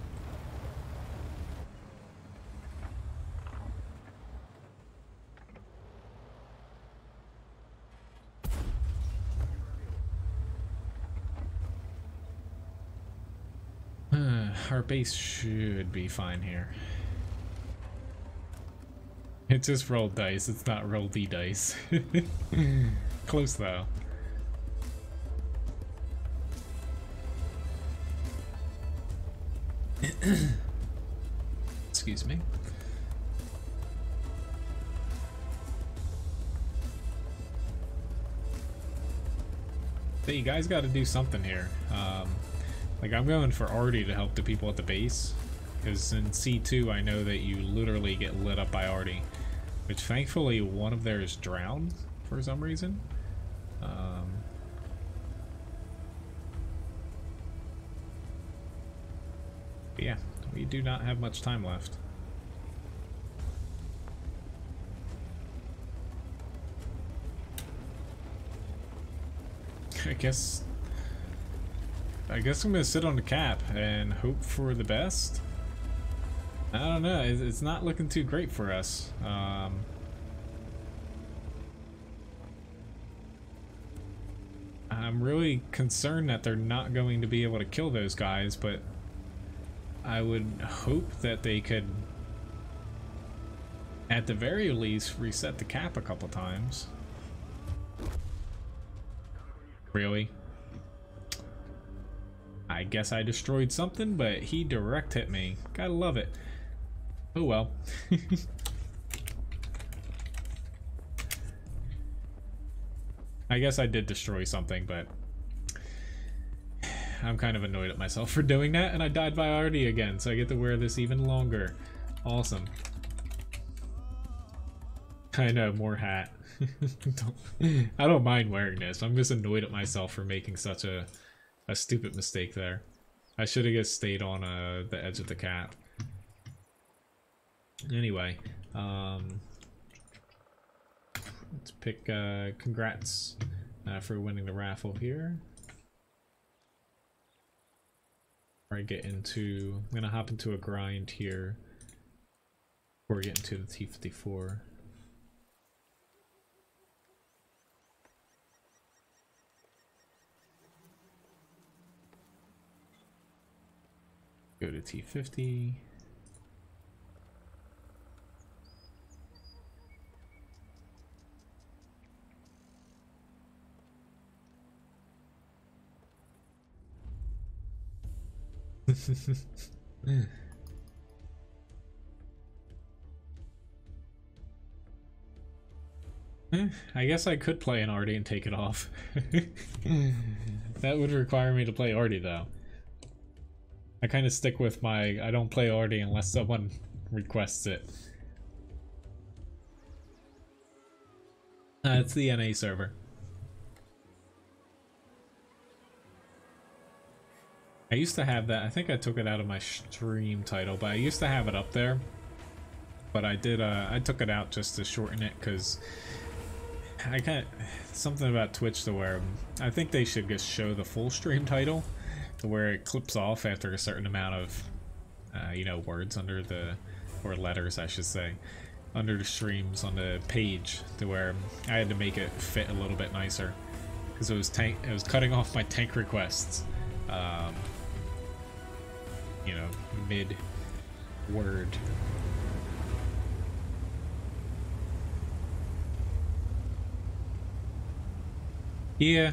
Our base should be fine here. It just rolled dice, it's not roll D dice. Close though. Excuse me. Hey, you guys got to do something here. Like, I'm going for Artie to help the people at the base, because in C2 I know that you literally get lit up by Artie, which thankfully one of theirs drowned for some reason. But yeah, we do not have much time left. I guess I'm gonna sit on the cap and hope for the best. I don't know, it's not looking too great for us. I'm really concerned that they're not going to be able to kill those guys, but I would hope that they could, at the very least, reset the cap a couple times. Really? I guess I destroyed something, but he direct hit me. Gotta love it. Oh well. I guess I did destroy something, but I'm kind of annoyed at myself for doing that, and I died by Artie again, so I get to wear this even longer. Awesome. I know, more hat. I don't mind wearing this. I'm just annoyed at myself for making such a stupid mistake there. I should have just stayed on the edge of the cap. Anyway, let's pick congrats for winning the raffle here. Before I get into, I'm gonna hop into a grind here before we get into the T-54. Go to T50. I guess I could play an Artie and take it off. That would require me to play Artie though. I kind of stick with my I don't play Artie unless someone requests it. It's the NA server. I used to have that. I think I took it out of my stream title, but I used to have it up there. But I did. I took it out just to shorten it because I can't. Something about Twitch to where I think they should just show the full stream title, to where it clips off after a certain amount of, you know, words under the, or letters I should say, under the streams on the page, to where I had to make it fit a little bit nicer because it was cutting off my tank requests. You know, mid-word. Yeah,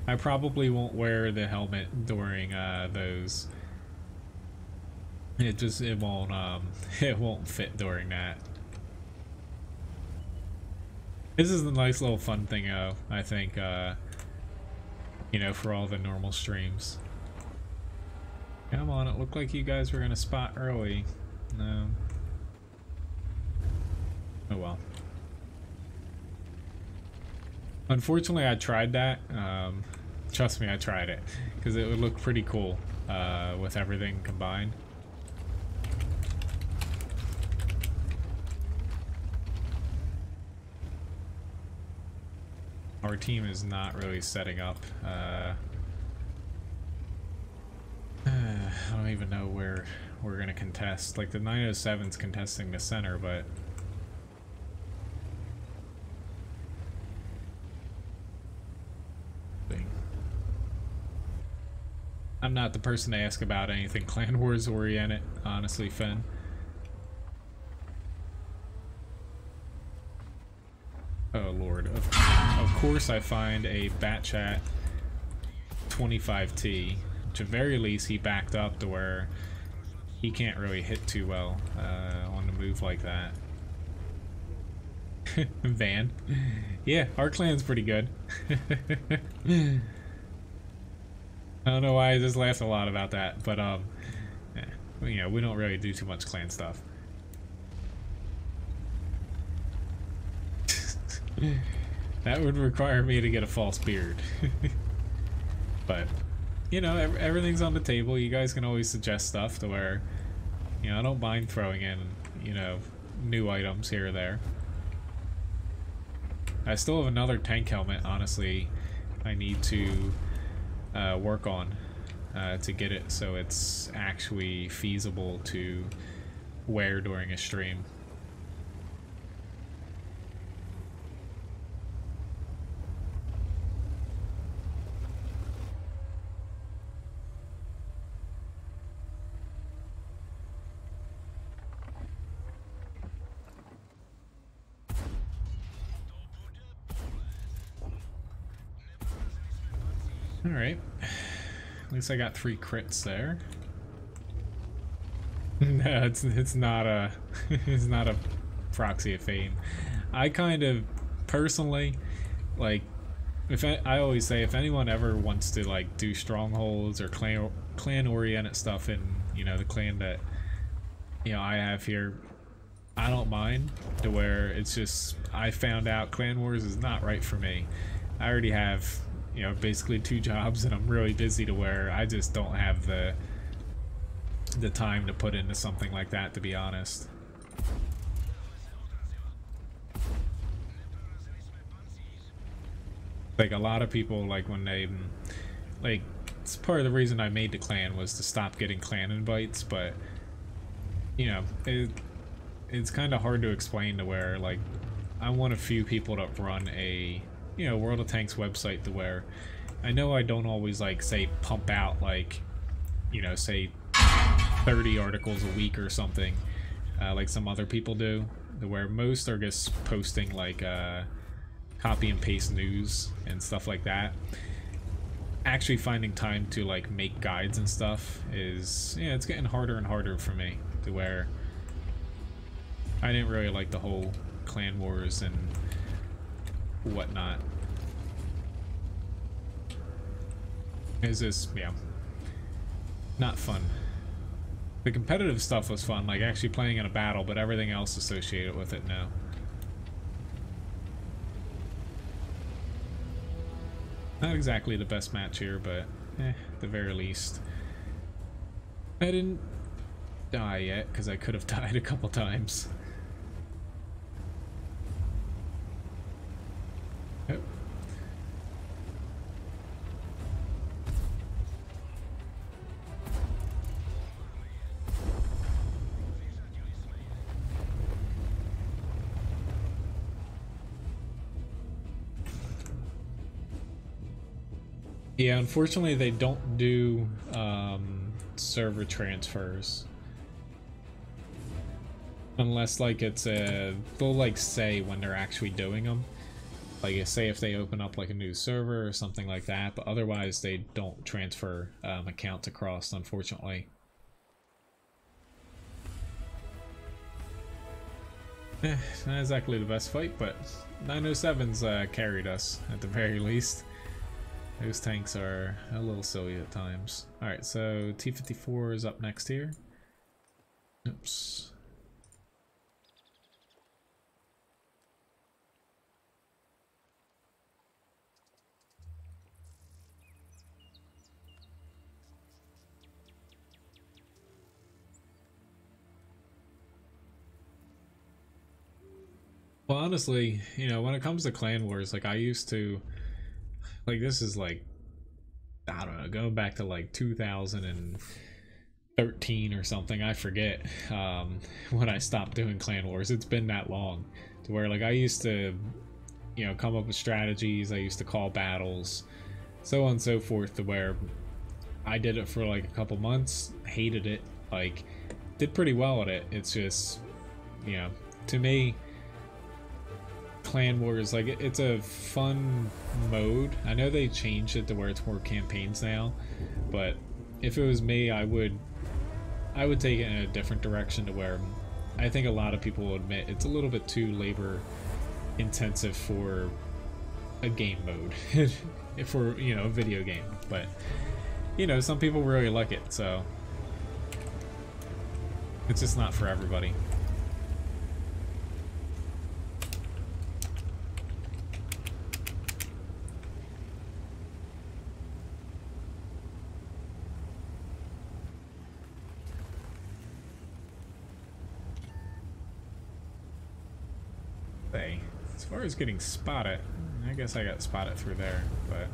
I probably won't wear the helmet during those. It won't fit during that. This is a nice little fun thing though, I think, you know, for all the normal streams. Come on, it looked like you guys were gonna spot early. No. Oh well. Unfortunately, I tried that. Trust me, I tried it. Because it would look pretty cool with everything combined. Our team is not really setting up. I don't even know where we're gonna contest. Like the 907's contesting the center, but I'm not the person to ask about anything Clan Wars oriented, honestly, Finn. Oh lord. Of course I find a Batchat 25T. Which at very least he backed up to where he can't really hit too well on the move like that. Van. Yeah, our clan's pretty good. I don't know why I just laughed a lot about that, but yeah, you know, we don't really do too much clan stuff. That would require me to get a false beard. But you know, everything's on the table. You guys can always suggest stuff to where, you know, I don't mind throwing in, you know, new items here or there. I still have another tank helmet, honestly, I need to work on to get it so it's actually feasible to wear during a stream. Alright. At least I got 3 crits there. No, it's not a it's not a proxy of fame. I kind of personally like, if I always say, if anyone ever wants to like do strongholds or clan oriented stuff in, you know, the clan that, you know, I have here, I don't mind. To where it's just, I found out Clan Wars is not right for me. I already have, you know, basically 2 jobs and I'm really busy to where I just don't have the time to put into something like that, to be honest. Like a lot of people, like when they, like, it's part of the reason I made the clan was to stop getting clan invites, but you know, it's kind of hard to explain to where, like, I want a few people to run a, you know, World of Tanks website to where I know I don't always, like, say pump out, like, you know, say 30 articles a week or something, like some other people do, to where most are just posting like copy and paste news and stuff like that. Actually finding time to like make guides and stuff is, yeah, it's getting harder and harder for me, to where I didn't really like the whole Clan Wars and whatnot. It's just, yeah, not fun. The competitive stuff was fun, like actually playing in a battle, but everything else associated with it now. Not exactly the best match here, but at the very least. I didn't die yet, because I could have died a couple times. Yep. Yeah, unfortunately they don't do server transfers. Unless like it's a, they'll like say when they're actually doing them. Like say if they open up like a new server or something like that, but otherwise they don't transfer accounts across, unfortunately. Not exactly the best fight, but 907's carried us at the very least. Those tanks are a little silly at times. Alright, so T-54 is up next here. Oops. Well, honestly, you know, when it comes to Clan Wars, like I used to, like this is like, I don't know, going back to like 2013 or something, I forget, when I stopped doing Clan Wars. It's been that long, to where like I used to, you know, come up with strategies, I used to call battles, so on and so forth, to where I did it for like a couple months, hated it, like did pretty well at it. It's just, you know, to me, Clan Wars, like it's a fun mode. I know they changed it to where it's more campaigns now, but if it was me, I would take it in a different direction, to where I think a lot of people will admit it's a little bit too labor intensive for a game mode, for, you know, a video game. But you know, some people really like it, so it's just not for everybody. Hey, as far as getting spotted, I guess I got spotted through there, but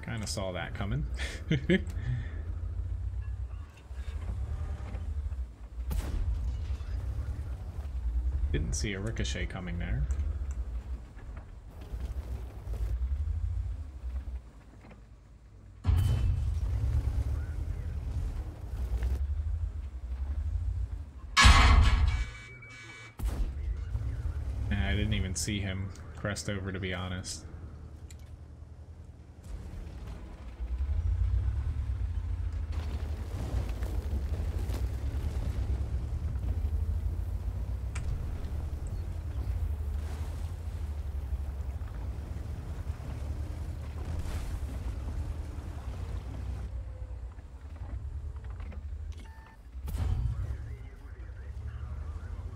kind of saw that coming. Didn't see a ricochet coming there. I didn't even see him crest over, to be honest.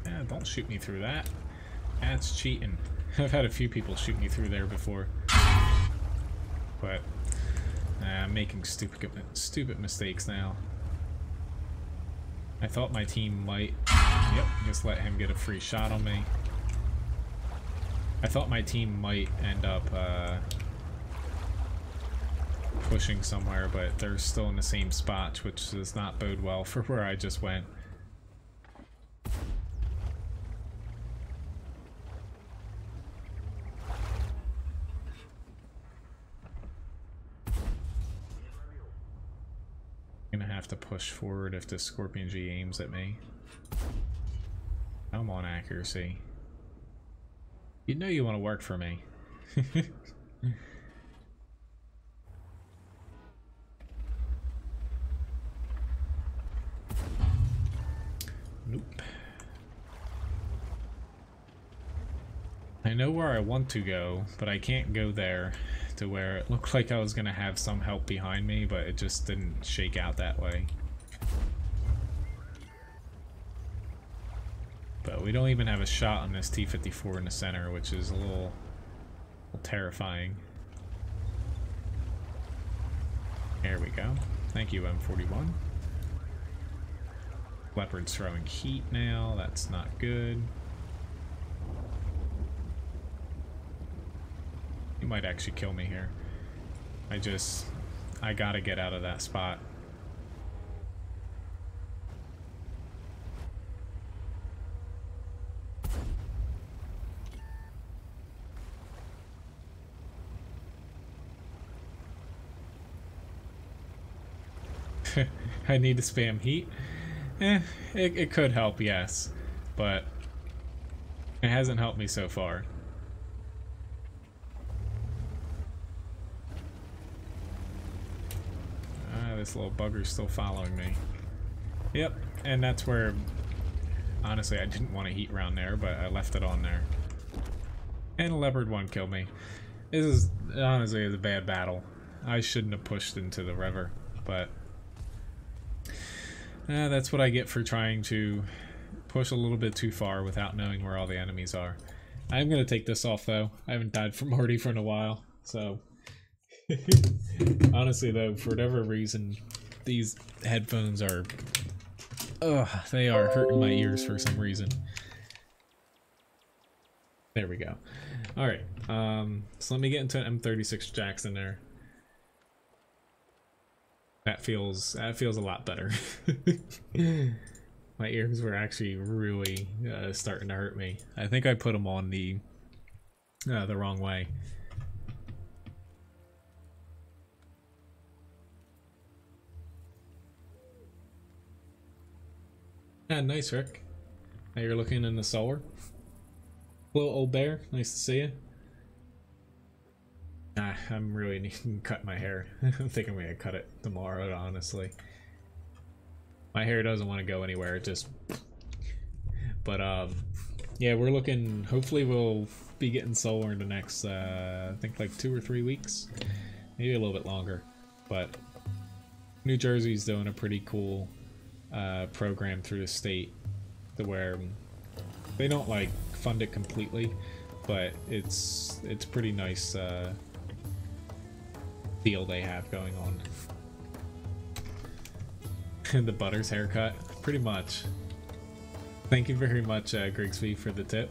Yeah, don't shoot me through that. That's cheating. I've had a few people shoot me through there before. But I'm making stupid mistakes now. I thought my team might... Yep, just let him get a free shot on me. I thought my team might end up pushing somewhere, but they're still in the same spot, which does not bode well for where I just went. Gonna have to push forward if the Scorpion G aims at me. I'm on accuracy. You know you want to work for me. Nope. I know where I want to go, but I can't go there to where it looked like I was gonna have some help behind me, but it just didn't shake out that way. But we don't even have a shot on this T-54 in the center, which is a little terrifying. There we go. Thank you, M41. Leopard's throwing heat now. That's not good. He might actually kill me here. I gotta get out of that spot. I need to spam heat. It could help, yes, but it hasn't helped me so far. This little bugger's still following me. Yep, and that's where, honestly, I didn't want to heat round there, but I left it on there. And a Leopard 1 killed me. This is, honestly, a bad battle. I shouldn't have pushed into the river, but that's what I get for trying to push a little bit too far without knowing where all the enemies are. I'm going to take this off, though. I haven't died from Morty for a while, so... Honestly, though, for whatever reason, these headphones are... Ugh, they are hurting my ears for some reason. There we go. Alright, so let me get into an M36 Jackson there. That feels a lot better. My ears were actually really starting to hurt me. I think I put them on the wrong way. Ah, nice, Rick. Now you're looking in the solar. Hello, old bear. Nice to see you. I'm really needing to cut my hair. I'm thinking I'm gonna cut it tomorrow, honestly. My hair doesn't want to go anywhere, it just... But, yeah, we're looking... Hopefully we'll be getting solar in the next, I think like 2 or 3 weeks. Maybe a little bit longer. But New Jersey's doing a pretty cool program through the state to where they don't like fund it completely, but it's pretty nice deal they have going on. The Butters haircut, pretty much. Thank you very much, Grigsby, for the tip.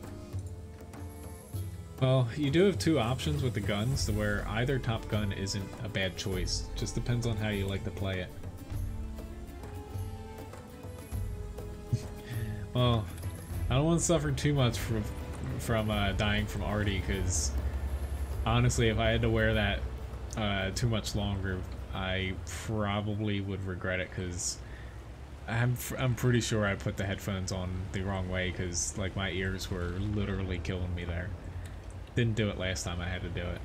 Well, you do have two options with the guns, to where either Top Gun isn't a bad choice. Just depends on how you like to play it. Well, I don't want to suffer too much from dying from Artie, because honestly, if I had to wear that too much longer, I probably would regret it, because I'm pretty sure I put the headphones on the wrong way, because like my ears were literally killing me there. Didn't do it last time I had to do it.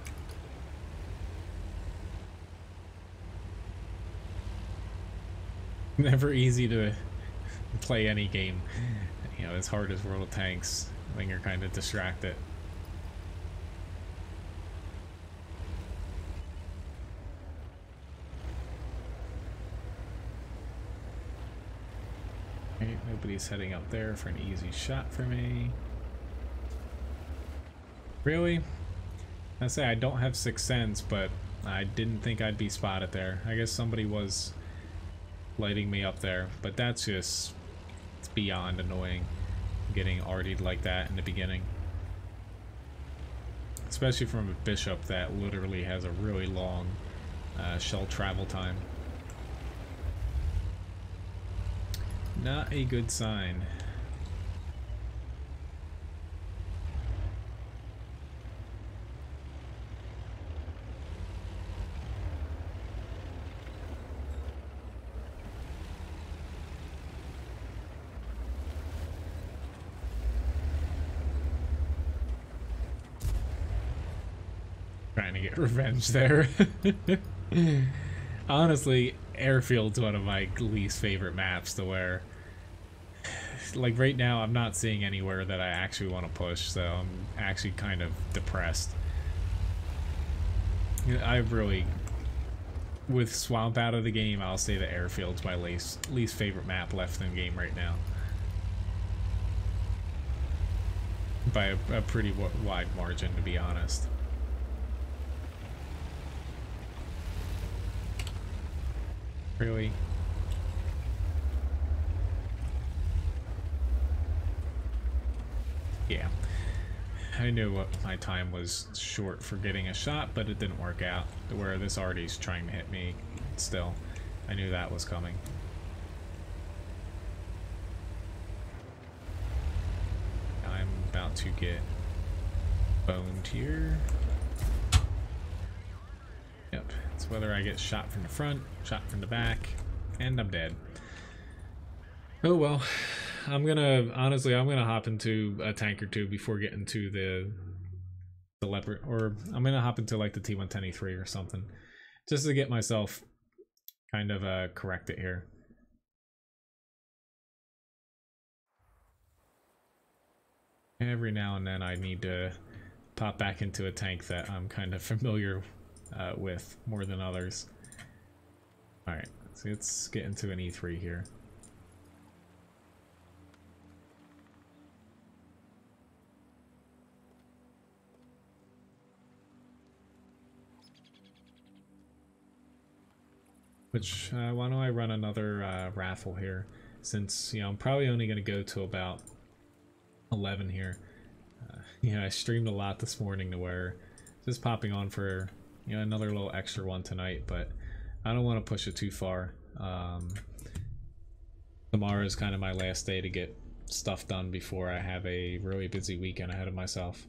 Never easy to play any game, you know, as hard as World of Tanks when you're kind of distracted. Okay, nobody's heading up there for an easy shot for me. Really? I say I don't have Sixth Sense, but I didn't think I'd be spotted there. I guess somebody was lighting me up there, but that's just, it's beyond annoying getting artied like that in the beginning. Especially from a Bishop that literally has a really long shell travel time. Not a good sign. Trying to get revenge there. Honestly, Airfield's one of my least favorite maps, to where, like right now, I'm not seeing anywhere that I actually want to push, so I'm actually kind of depressed. I really, with Swamp out of the game, I'll say that Airfield's my least favorite map left in the game right now. By a pretty wide margin, to be honest. Really? Yeah. I knew what my time was short for getting a shot, but it didn't work out. To where this Artie's trying to hit me still. I knew that was coming. I'm about to get boned here. Yep, it's whether I get shot from the front, shot from the back, and I'm dead. Oh well, honestly, I'm gonna hop into a tank or two before getting to the Leopard, or I'm gonna hop into like the T-110E3 or something, just to get myself kind of corrected here. Every now and then I need to pop back into a tank that I'm kind of familiar with more than others. Alright, so let's get into an E3 here. Which, why don't I run another raffle here, since, you know, I'm probably only going to go to about 11 here. You know, I streamed a lot this morning, to where just popping on for, you know, another little extra one tonight, but I don't want to push it too far. Tomorrow is kind of my last day to get stuff done before I have a really busy weekend ahead of myself.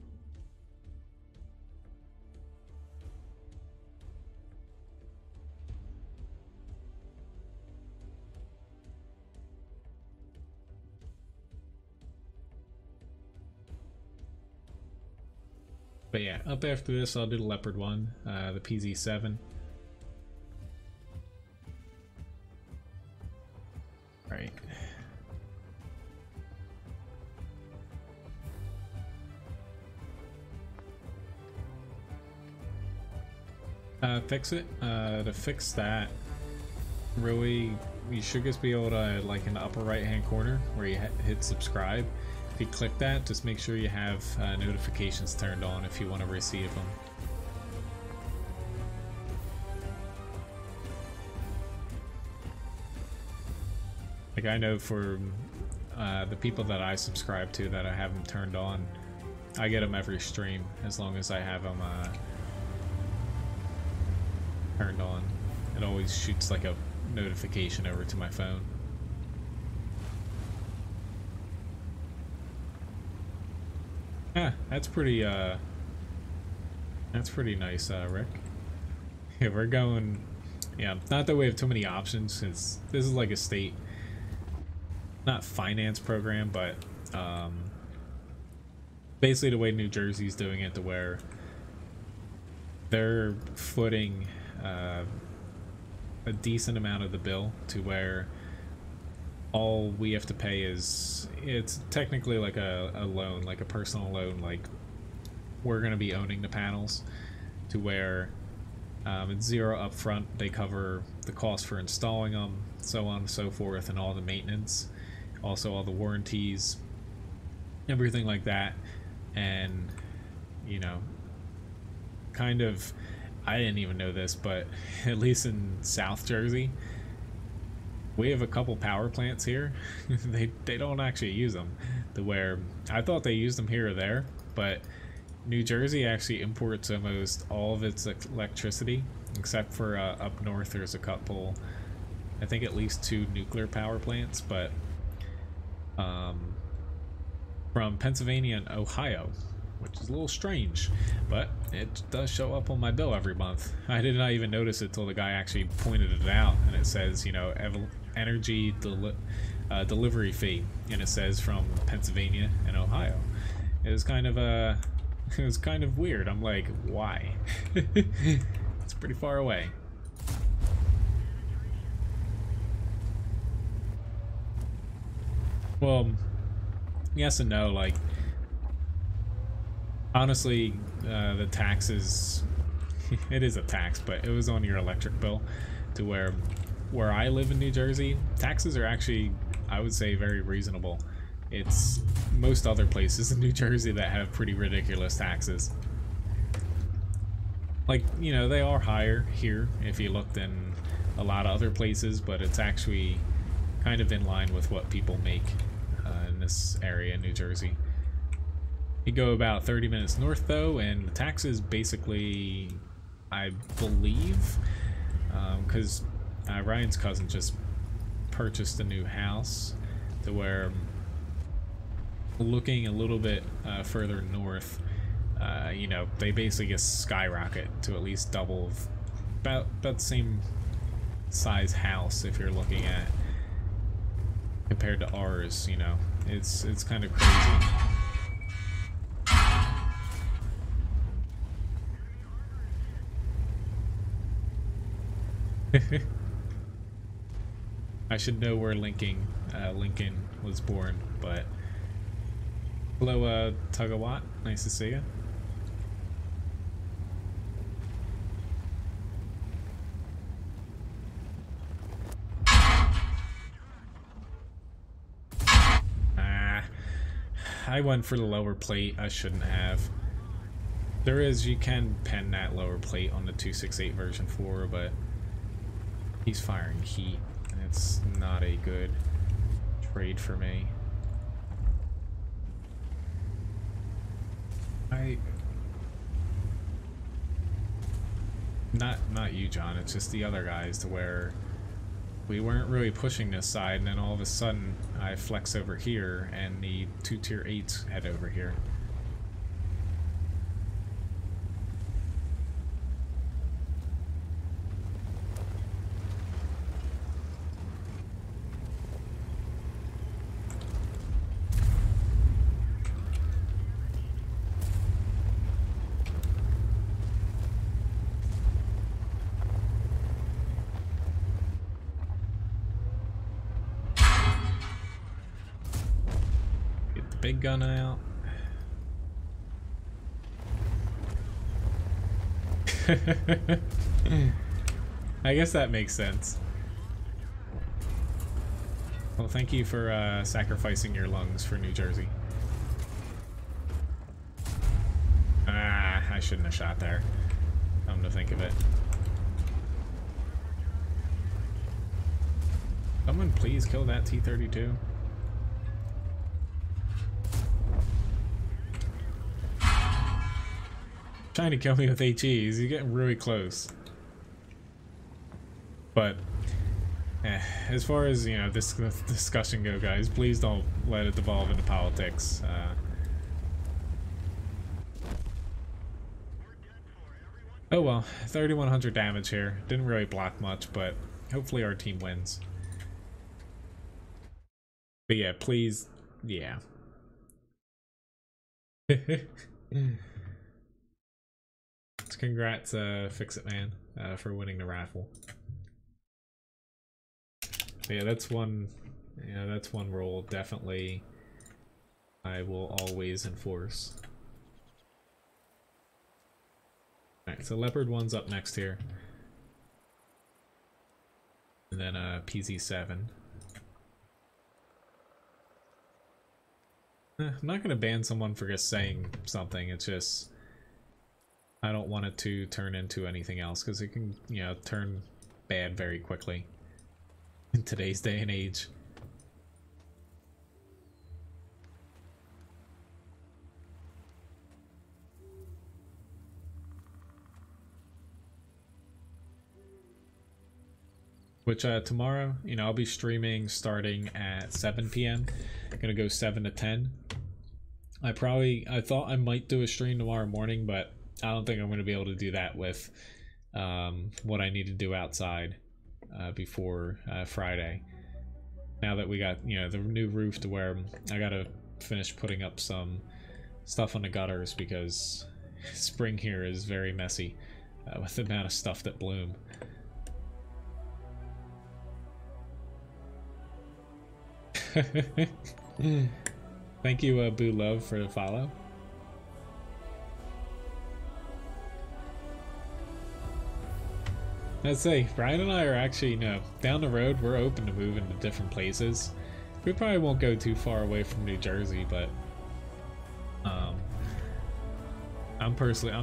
But yeah, up after this, I'll do the Leopard 1, the PZ7. Right. Fix it. To fix that, really, you should just be able to, like in the upper right hand corner where you hit subscribe, if you click that, just make sure you have notifications turned on if you want to receive them. Like, I know for the people that I subscribe to that I have them turned on, I get them every stream as long as I have them turned on. It always shoots like a notification over to my phone. Yeah, that's pretty nice, Rick. Yeah, we're going, yeah, not that we have too many options, since this is like a state, not finance program, but basically the way New Jersey's doing it, to where they're footing a decent amount of the bill to where all we have to pay is, it's technically like a loan, like a personal loan, like we're going to be owning the panels, to where it's zero upfront. They cover the cost for installing them, so on and so forth, and all the maintenance, also all the warranties, everything like that. And you know, kind of, I didn't even know this, but at least in South Jersey, we have a couple power plants here. they don't actually use them, to where I thought they used them here or there, but New Jersey actually imports almost all of its electricity, except for up north there's a couple, I think at least 2 nuclear power plants, but from Pennsylvania and Ohio, which is a little strange, but it does show up on my bill every month. I did not even notice it till the guy actually pointed it out, and it says, you know, energy delivery fee, and it says from Pennsylvania and Ohio. It was kind of it was kind of weird. I'm like, why? It's pretty far away. Well, yes and no. Like, honestly, the taxes, it is a tax, but it was on your electric bill, to where I live in New Jersey, taxes are actually, I would say, very reasonable. It's most other places in New Jersey that have pretty ridiculous taxes. Like, you know, they are higher here if you looked in a lot of other places, but it's actually kind of in line with what people make in this area in New Jersey. You go about 30 minutes north though, and the taxes basically, I believe, because Ryan's cousin just purchased a new house, to where, looking a little bit further north, you know, they basically just skyrocket to at least double, about the same size house if you're looking at, compared to ours. You know, it's kind of crazy. I should know where Lincoln was born, but hello, WoT, nice to see you. I went for the lower plate. I shouldn't have. You can pen that lower plate on the 268 version 4, but he's firing heat, and it's not a good trade for me. Not you, John, it's just the other guys, to where we weren't really pushing this side, and then all of a sudden I flex over here and the 2 tier 8s head over here. Big gun out. I guess that makes sense. Well, thank you for sacrificing your lungs for New Jersey. I shouldn't have shot there. Come to think of it. Someone please kill that T-32. Trying to kill me with HEs, he's getting really close. But as far as, you know, this discussion go, guys, please don't let it devolve into politics. Oh well, 3,100 damage here. Didn't really block much, but hopefully our team wins. But yeah, please, yeah. Congrats, Fix It Man, for winning the raffle. But yeah, that's one. Yeah, that's one rule. Definitely, I will always enforce. All right, so Leopard 1's up next here, and then PZ7. I'm not gonna ban someone for just saying something. It's just I don't want it to turn into anything else because it can, you know, turn bad very quickly in today's day and age. Which tomorrow, you know, I'll be streaming starting at 7 p.m. I'm gonna go 7 to 10. I thought I might do a stream tomorrow morning, but I don't think I'm going to be able to do that with what I need to do outside before Friday. Now that we got, you know, the new roof to where I got to finish putting up some stuff on the gutters because spring here is very messy with the amount of stuff that bloom. Thank you, Boo Love, for the follow. I'd say Brian and I are actually, you know, down the road. We're open to moving to different places. We probably won't go too far away from New Jersey, but I'm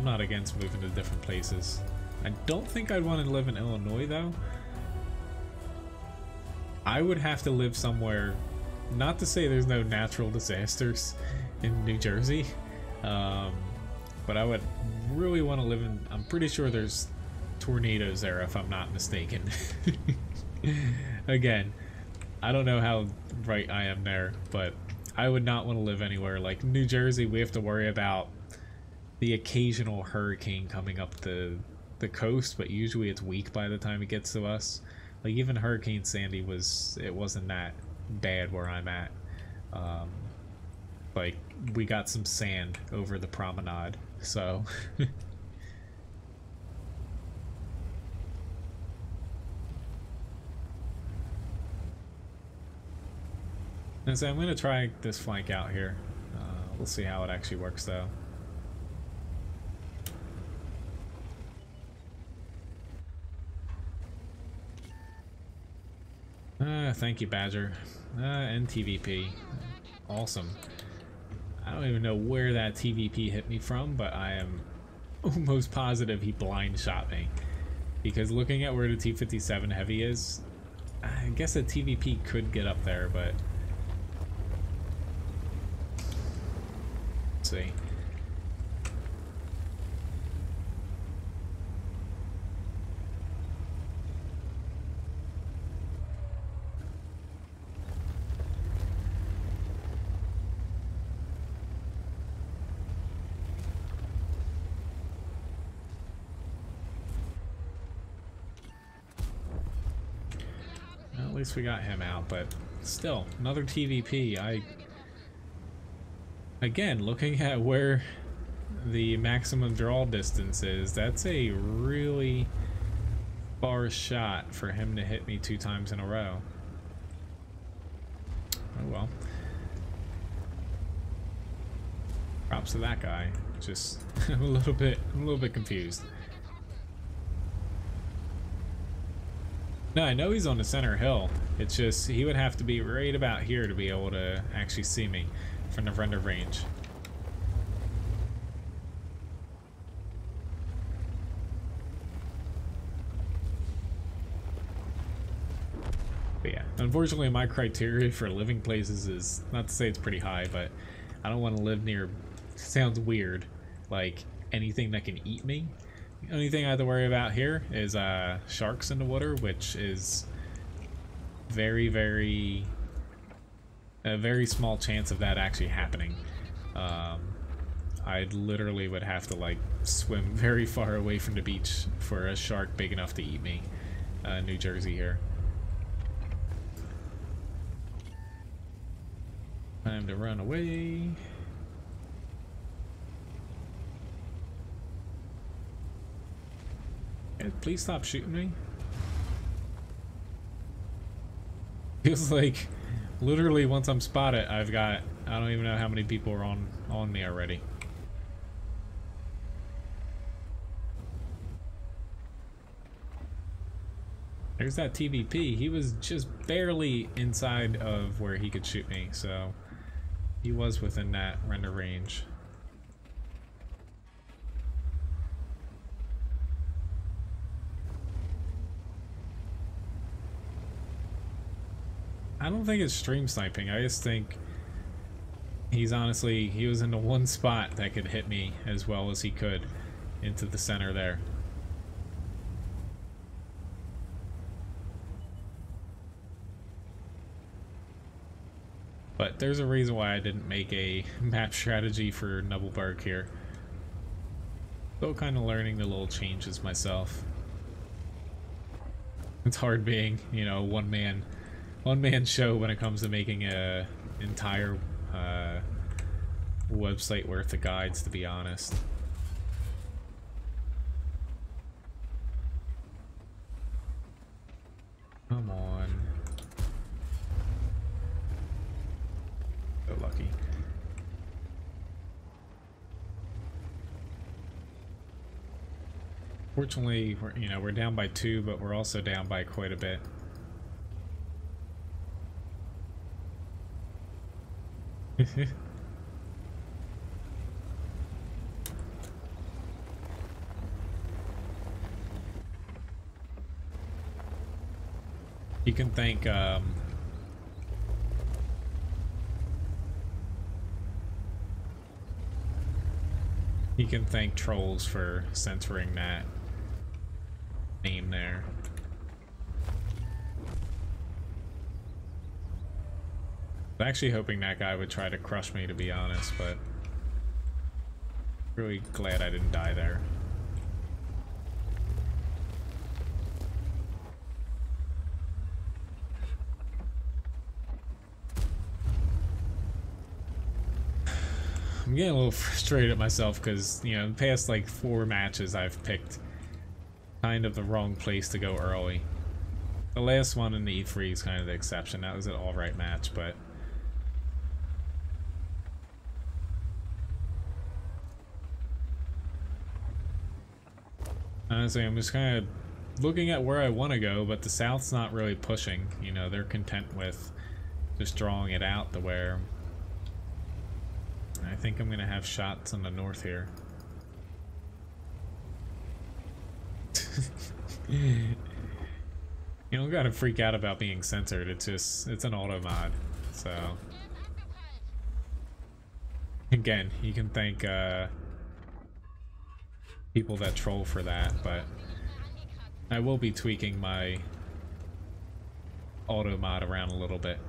not against moving to different places. I don't think I'd want to live in Illinois though. I would have to live somewhere. Not to say there's no natural disasters in New Jersey, but I would really want to live in. I'm pretty sure there's tornadoes there if I'm not mistaken. Again, I don't know how right I am there, but I would not want to live anywhere like New Jersey. We have to worry about the occasional hurricane coming up the coast, but usually it's weak by the time it gets to us. Like even Hurricane Sandy wasn't that bad where I'm at. Like we got some sand over the promenade, so and so I'm gonna try this flank out here. We'll see how it actually works though. Thank you, Badger. And TVP. Awesome. I don't even know where that TVP hit me from, but I am almost positive he blind shot me. Because looking at where the T-57 Heavy is, I guess a TVP could get up there, but... Let's see. At least we got him out, but still, another TVP. Again, looking at where the maximum draw distance is, that's a really far shot for him to hit me 2 times in a row. Oh well. Props to that guy. Just I'm a little bit confused. No, I know he's on the center hill. It's just he would have to be right about here to be able to actually see me from the render range. But But yeah, unfortunately my criteria for living places is, not to say it's pretty high, but I don't want to live near, sounds weird, like anything that can eat me. The only thing I have to worry about here is sharks in the water, which is very a very small chance of that actually happening. I literally would have to like swim very far away from the beach for a shark big enough to eat me. New Jersey here. Time to run away. Hey, please stop shooting me. Feels like literally once I'm spotted, I've got, I don't even know how many people are on me already. There's that TVP. He was just barely inside of where he could shoot me, so he was within that render range. I don't think it's stream sniping. I just think he's honestly, he was in the one spot that could hit me as well as he could into the center there. But there's a reason why I didn't make a map strategy for Nubbleberg here. Still kind of learning the little changes myself. It's hard being, you know, one man show when it comes to making a entire website worth of guides, to be honest. Come on. So lucky. Fortunately, we're down by 2, but we're also down by quite a bit. You can thank trolls for censoring that name there. I was actually hoping that guy would try to crush me, to be honest, but really glad I didn't die there. I'm getting a little frustrated at myself because, you know, in the past like 4 matches I've picked kind of the wrong place to go early. The last one in the E3 is kind of the exception. That was an alright match, but honestly, I'm just kind of looking at where I want to go, but the South's not really pushing. You know, they're content with just drawing it out to where I think I'm going to have shots on the north here. You don't gotta freak out about being censored. It's just, it's an auto mod. So again, you can thank people that troll for that, but I will be tweaking my auto mod around a little bit.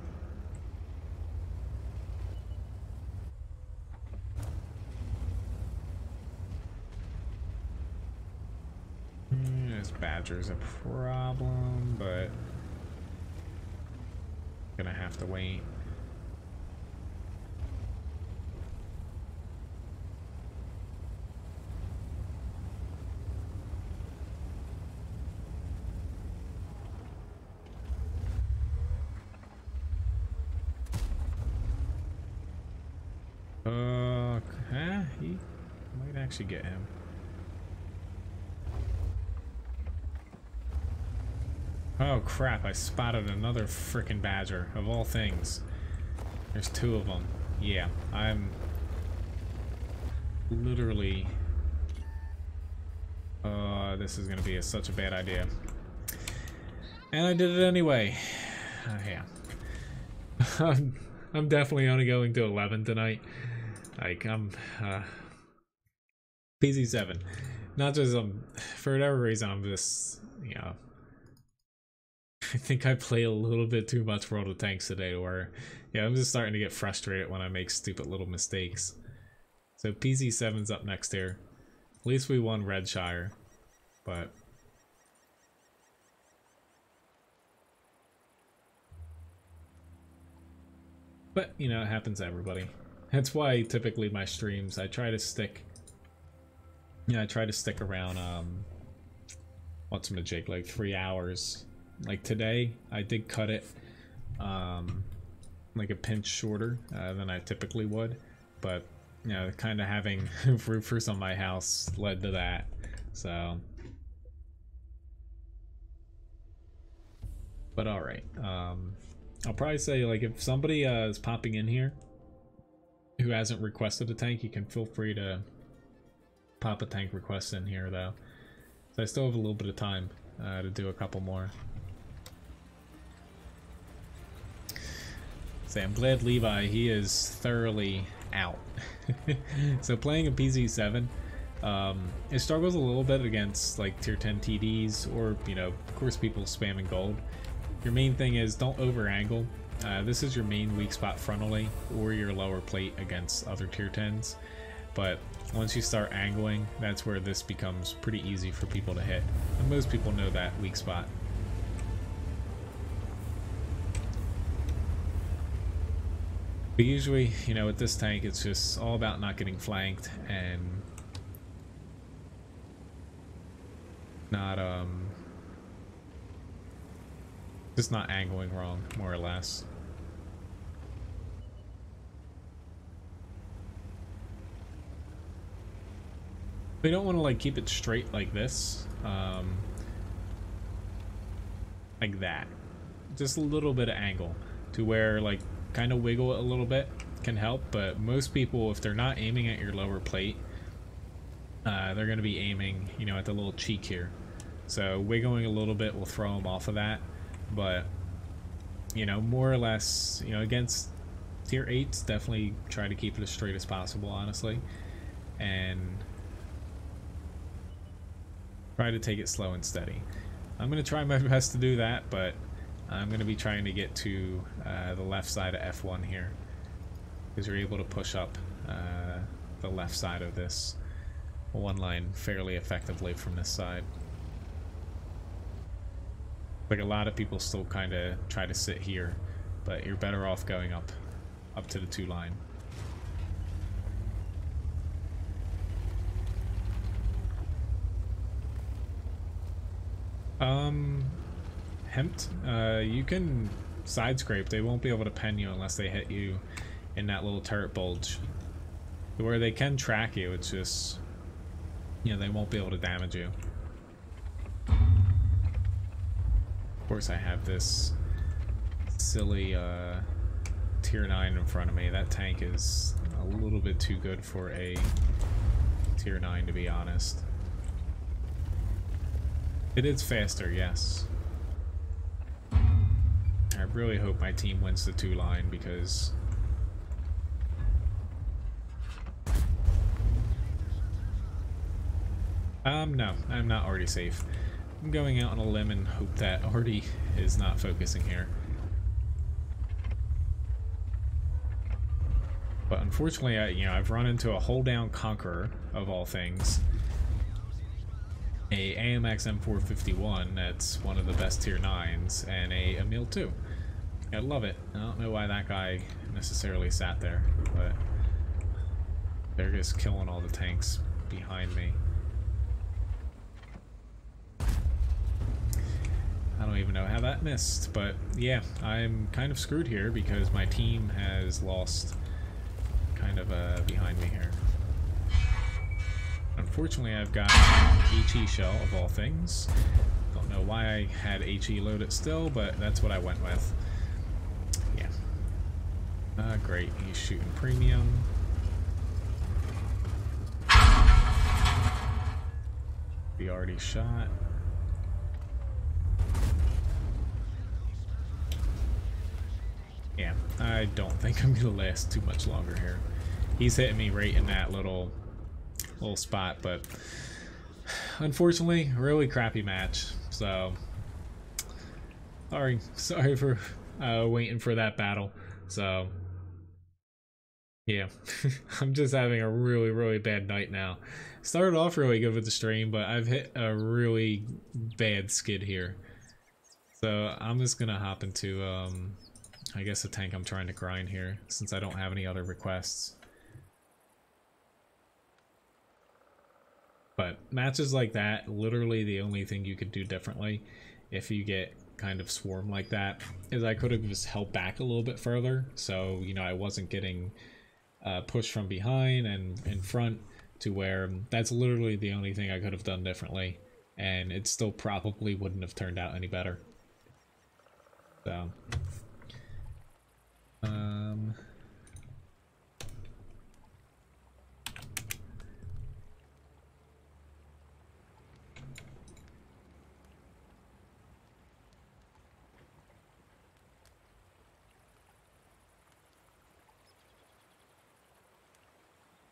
This badger's a problem, but gonna have to wait. He might actually get him. Oh crap, I spotted another frickin' badger, of all things. There's 2 of them. Yeah, I'm literally... this is gonna be such a bad idea. And I did it anyway. yeah. I'm definitely only going to 11 tonight. Like, I'm PZ7. Not just for whatever reason, I'm just, you know, I think I play a little bit too much World of Tanks today, where, yeah, I'm just starting to get frustrated when I make stupid little mistakes. So PZ7's up next here. At least we won Redshire, but you know, it happens to everybody. That's why typically my streams I try to stick. Yeah, I try to stick around what's my jig, like 3 hours. Like today, I did cut it like a pinch shorter than I typically would, but you know, kind of having roofers on my house led to that. So, but all right. I'll probably say, like, if somebody is popping in here who hasn't requested a tank, you can feel free to pop a tank request in here, though. So I still have a little bit of time to do a couple more. So I'm glad Levi, he is thoroughly out. So playing a PZ7, it struggles a little bit against like tier 10 TDs, or, you know, of course people spamming gold. Your main thing is don't over angle. This is your main weak spot frontally, or your lower plate against other tier 10s. But once you start angling, that's where this becomes pretty easy for people to hit. And most people know that weak spot. But usually, you know, with this tank, it's just all about not getting flanked and not, just not angling wrong, more or less. We don't want to like keep it straight like this, like that. Just a little bit of angle to where like kind of wiggle it a little bit can help. But most people, if they're not aiming at your lower plate, they're going to be aiming, you know, at the little cheek here. So wiggling a little bit will throw them off of that. But, you know, more or less, you know, against tier 8s, definitely try to keep it as straight as possible, honestly. And try to take it slow and steady. I'm going to try my best to do that, but I'm going to be trying to get to the left side of F1 here, because you're able to push up the left side of this one line fairly effectively from this side. Like, a lot of people still kind of try to sit here, but you're better off going up to the 2 line. Hempt, you can side scrape. They won't be able to pen you unless they hit you in that little turret bulge. Where they can track you, it's just, you know, they won't be able to damage you. Of course, I have this silly tier 9 in front of me. That tank is a little bit too good for a tier 9, to be honest. It is faster, yes. I really hope my team wins the 2 line, because no, I'm not already safe. I'm going out on a limb and hope that Artie is not focusing here. But unfortunately, I've run into a hold down Conqueror, of all things. A AMX M451, that's one of the best tier 9s, and a Emil 2. I love it. I don't know why that guy necessarily sat there, but they're just killing all the tanks behind me. I don't even know how that missed, but yeah, I'm kind of screwed here because my team has lost kind of behind me here. Unfortunately, I've got HE shell, of all things. Don't know why I had HE loaded still, but that's what I went with. Yeah. Great, he's shooting premium. He already shot. I don't think I'm gonna last too much longer here. He's hitting me right in that little spot, but unfortunately, really crappy match. So sorry for waiting for that battle. So yeah, I'm just having a really bad night now. Started off really good with the stream, but I've hit a really bad skid here. So I'm just gonna hop into I guess a tank I'm trying to grind here, since I don't have any other requests. But matches like that, literally the only thing you could do differently if you get kind of swarm like that is I could have just held back a little bit further, so you know I wasn't getting pushed from behind and in front, to where that's literally the only thing I could have done differently, and it still probably wouldn't have turned out any better. So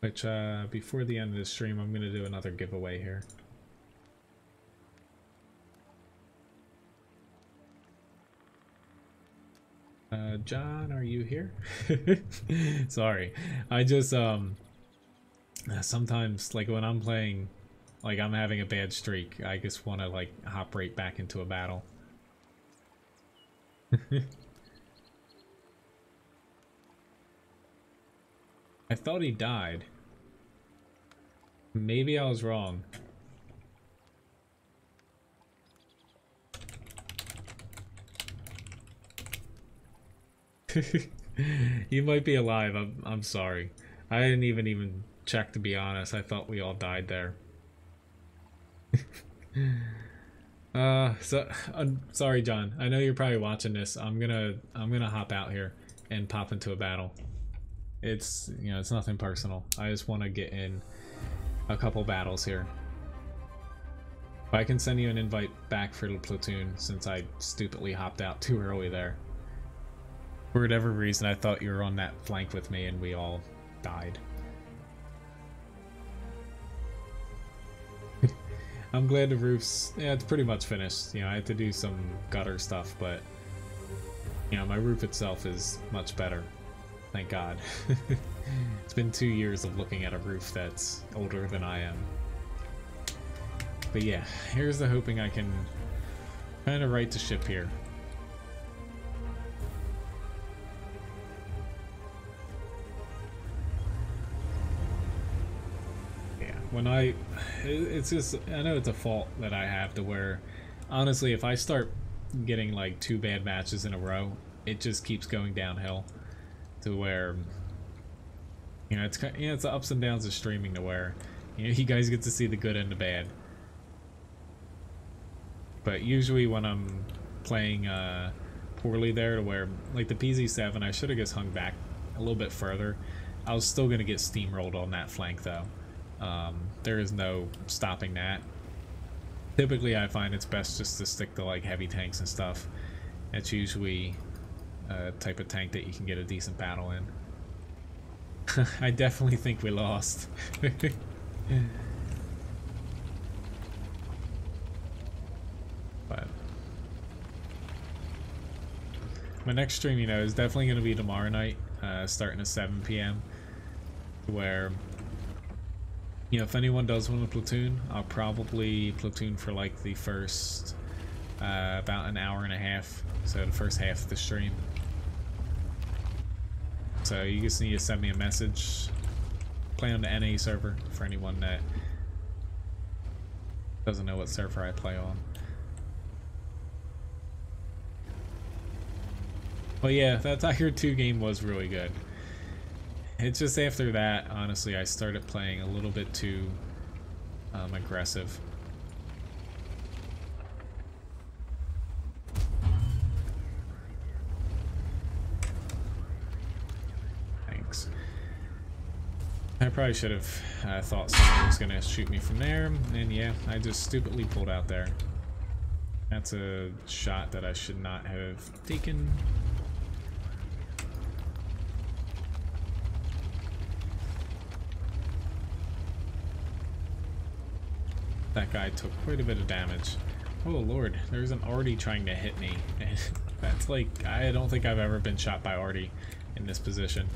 which before the end of the stream I'm gonna do another giveaway here. John, are you here? Sorry, I just sometimes, like when I'm playing, like I'm having a bad streak, I just want to like hop right back into a battle. I thought he died. Maybe I was wrong. You might be alive. I'm sorry. I didn't even check, to be honest. I thought we all died there. Sorry, John. I know you're probably watching this. I'm gonna hop out here and pop into a battle. It's, you know, it's nothing personal. I just want to get in a couple battles here. But I can send you an invite back for the platoon, since I stupidly hopped out too early there. For whatever reason, I thought you were on that flank with me and we all died. I'm glad the roof's, yeah, it's pretty much finished. You know, I had to do some gutter stuff, but you know, my roof itself is much better. Thank God. It's been 2 years of looking at a roof that's older than I am. But yeah, here's the hoping I can kind of right the ship here. Yeah, when it's just, I know it's a fault that I have, to where, honestly, if I start getting like 2 bad matches in a row, it just keeps going downhill. To where, you know, it's the ups and downs of streaming, to where, you know, you guys get to see the good and the bad. But usually when I'm playing poorly there, to where, like the PZ7, I should have just hung back a little bit further. I was still gonna get steamrolled on that flank though. There is no stopping that. Typically I find it's best just to stick to like heavy tanks and stuff. It's usually type of tank that you can get a decent battle in. I definitely think we lost. But my next stream, you know, is definitely going to be tomorrow night, starting at 7 p.m. where, you know, if anyone does want a platoon, I'll probably platoon for like the first about an hour and a half, so the first half of the stream. So you just need to send me a message. Play on the NA server for anyone that doesn't know what server I play on. But yeah, that Tiger 2 game was really good. It's just after that, honestly, I started playing a little bit too aggressive. I probably should have thought someone was going to shoot me from there, and yeah, I just stupidly pulled out there. That's a shot that I should not have taken. That guy took quite a bit of damage. Oh lord, there's an Artie trying to hit me. That's like, I don't think I've ever been shot by Artie in this position.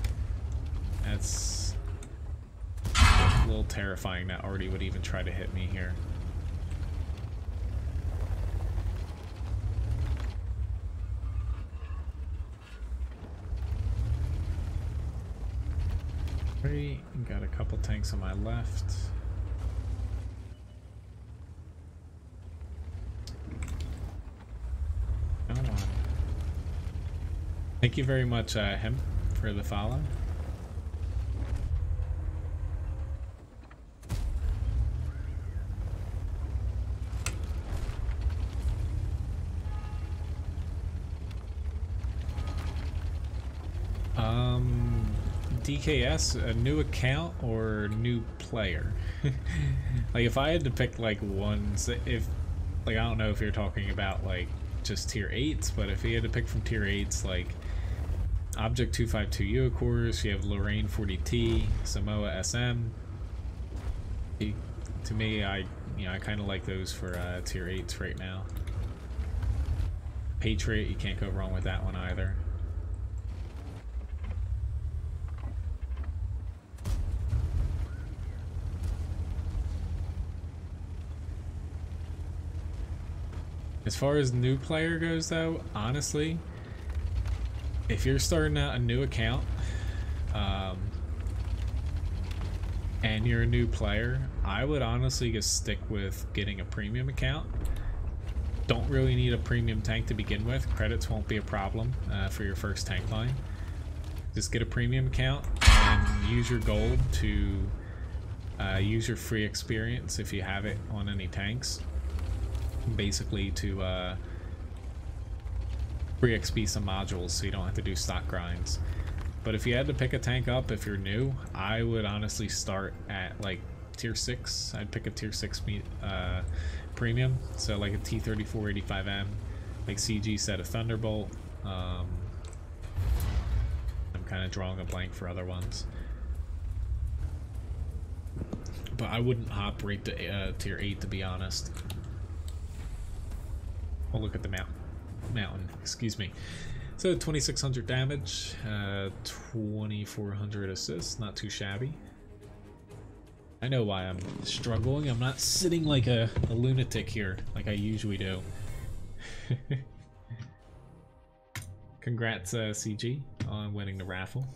That's a little terrifying that Artie would even try to hit me here. Great, got a couple tanks on my left. Come on. Thank you very much, Hemp, for the follow. DKS, a new account or new player? Like if I had to pick like ones, if like I don't know if you're talking about like just tier 8s, but if you had to pick from tier 8s, like Object 252U of course, you have Lorraine 40T, Samoa SM. To me, I kind of like those for tier 8s right now. Patriot, you can't go wrong with that one either. As far as new player goes though, honestly, if you're starting out a new account and you're a new player, I would honestly just stick with getting a premium account. Don't really need a premium tank to begin with. Credits won't be a problem for your first tank line. Just get a premium account and use your gold to use your free experience if you have it on any tanks. Basically to free XP some modules so you don't have to do stock grinds. But if you had to pick a tank up if you're new, I would honestly start at like tier 6. I'd pick a tier 6 premium, so like a T3485M, like CG said, a Thunderbolt. I'm kind of drawing a blank for other ones, but I wouldn't hop right to tier 8 to be honest. We'll look at the mountain, excuse me. So 2600 damage, 2400 assists, not too shabby. I know why I'm struggling. I'm not sitting like a lunatic here like I usually do. Congrats CG on winning the raffle.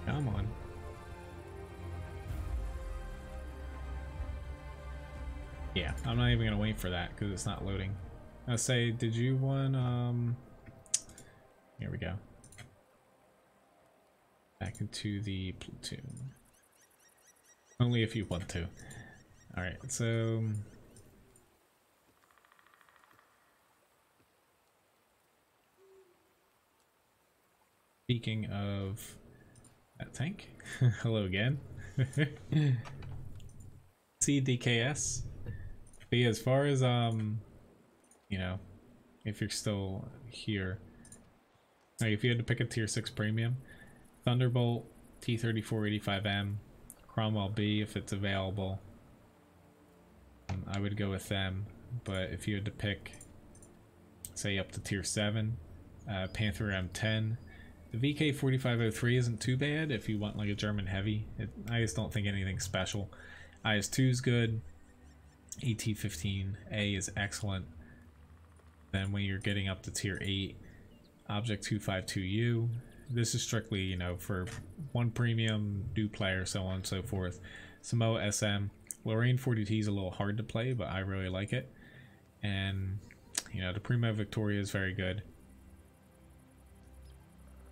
Come on. Yeah, I'm not even gonna wait for that because it's not loading. I say, did you want here we go. Back into the platoon. Only if you want to. Alright, so speaking of that tank, hello again. CDKS. But yeah, as far as you know, if you're still here, like if you had to pick a tier 6 premium, Thunderbolt, T3485M, Cromwell B if it's available, I would go with them. But if you had to pick, say up to tier 7, Panther M10. The VK4503 isn't too bad if you want like a German heavy. I just don't think anything special. IS-2 is good. ET15A is excellent. Then when you're getting up to tier 8, Object 252U. This is strictly, you know, for one premium, new player, so on and so forth. Samoa SM. Lorraine 40T is a little hard to play, but I really like it. And, you know, the Primo Victoria is very good.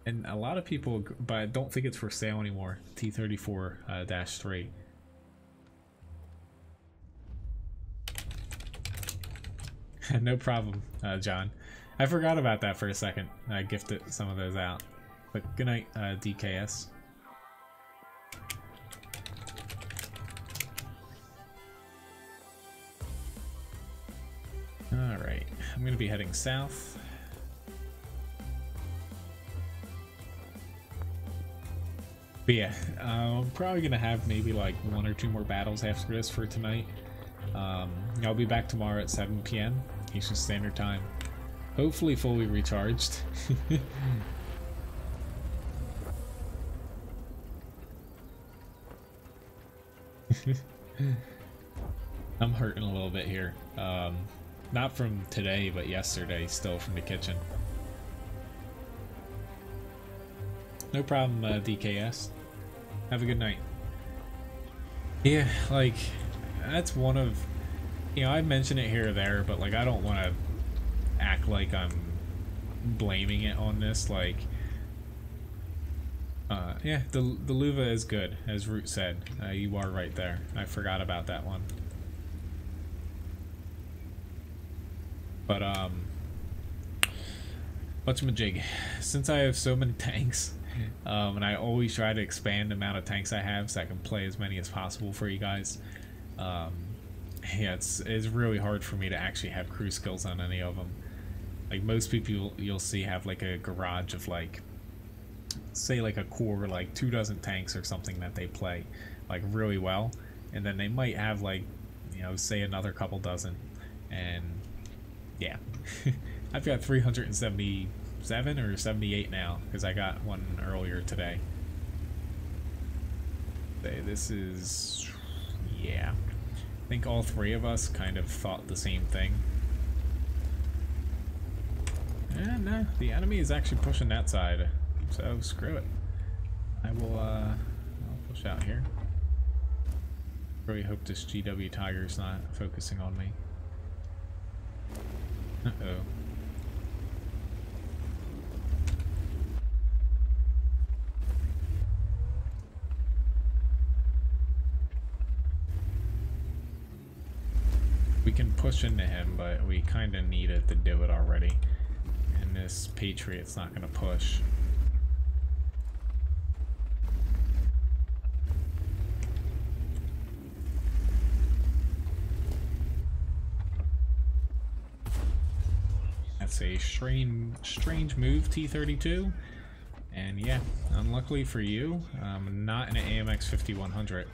And a lot of people, but I don't think it's for sale anymore. T34-3. No problem, John. I forgot about that for a second. I gifted some of those out. But good night, DKS. Alright, I'm gonna be heading south. But yeah, I'm probably gonna have maybe like 1 or 2 more battles after this for tonight. I'll be back tomorrow at 7 p.m. Eastern Standard Time. Hopefully fully recharged. I'm hurting a little bit here. Not from today, but yesterday, still from the kitchen. No problem, DKS. Have a good night. Yeah, like, that's one of, you know, I mention it here or there, but like, I don't want to act like I'm blaming it on this. Like, yeah, the Luva is good, as Root said. You are right there. I forgot about that one. But, whatchamajig, since I have so many tanks, and I always try to expand the amount of tanks I have so I can play as many as possible for you guys, yeah, it's really hard for me to actually have crew skills on any of them. Like, most people you'll see have like a garage of like, say like a core, like 24 tanks or something that they play like really well, and then they might have like, you know, say another couple dozen, and yeah. I've got 377 or 78 now because I got one earlier today. This is, yeah, I think all 3 of us kind of thought the same thing. And no, the enemy is actually pushing that side, so screw it. I'll push out here. Really hope this GW Tiger's not focusing on me. Uh-oh. We can push into him, but we kind of needed to do it already. And this Patriot's not going to push. That's a strange move, T-32. And yeah, unluckily for you, I'm not in an AMX 5100,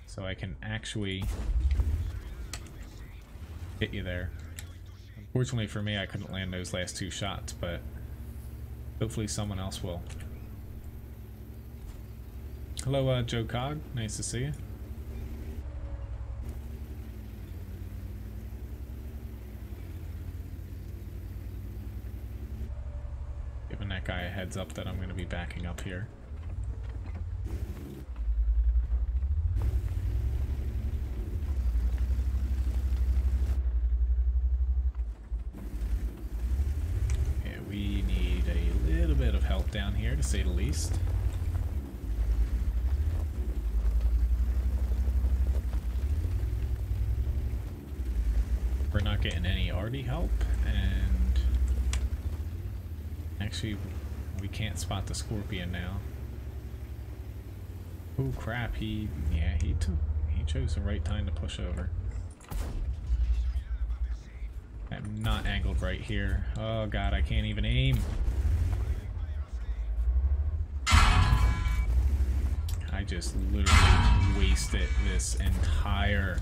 so I can actually hit you there. Unfortunately for me, I couldn't land those last 2 shots, but hopefully someone else will. Hello, Joe Cog. Nice to see you. Giving that guy a heads up that I'm going to be backing up here. We need a little bit of help down here, to say the least. We're not getting any arty help, and actually we can't spot the Scorpion now. Oh crap, he chose the right time to push over. I'm not angled right here. Oh god, I can't even aim. I just literally wasted this entire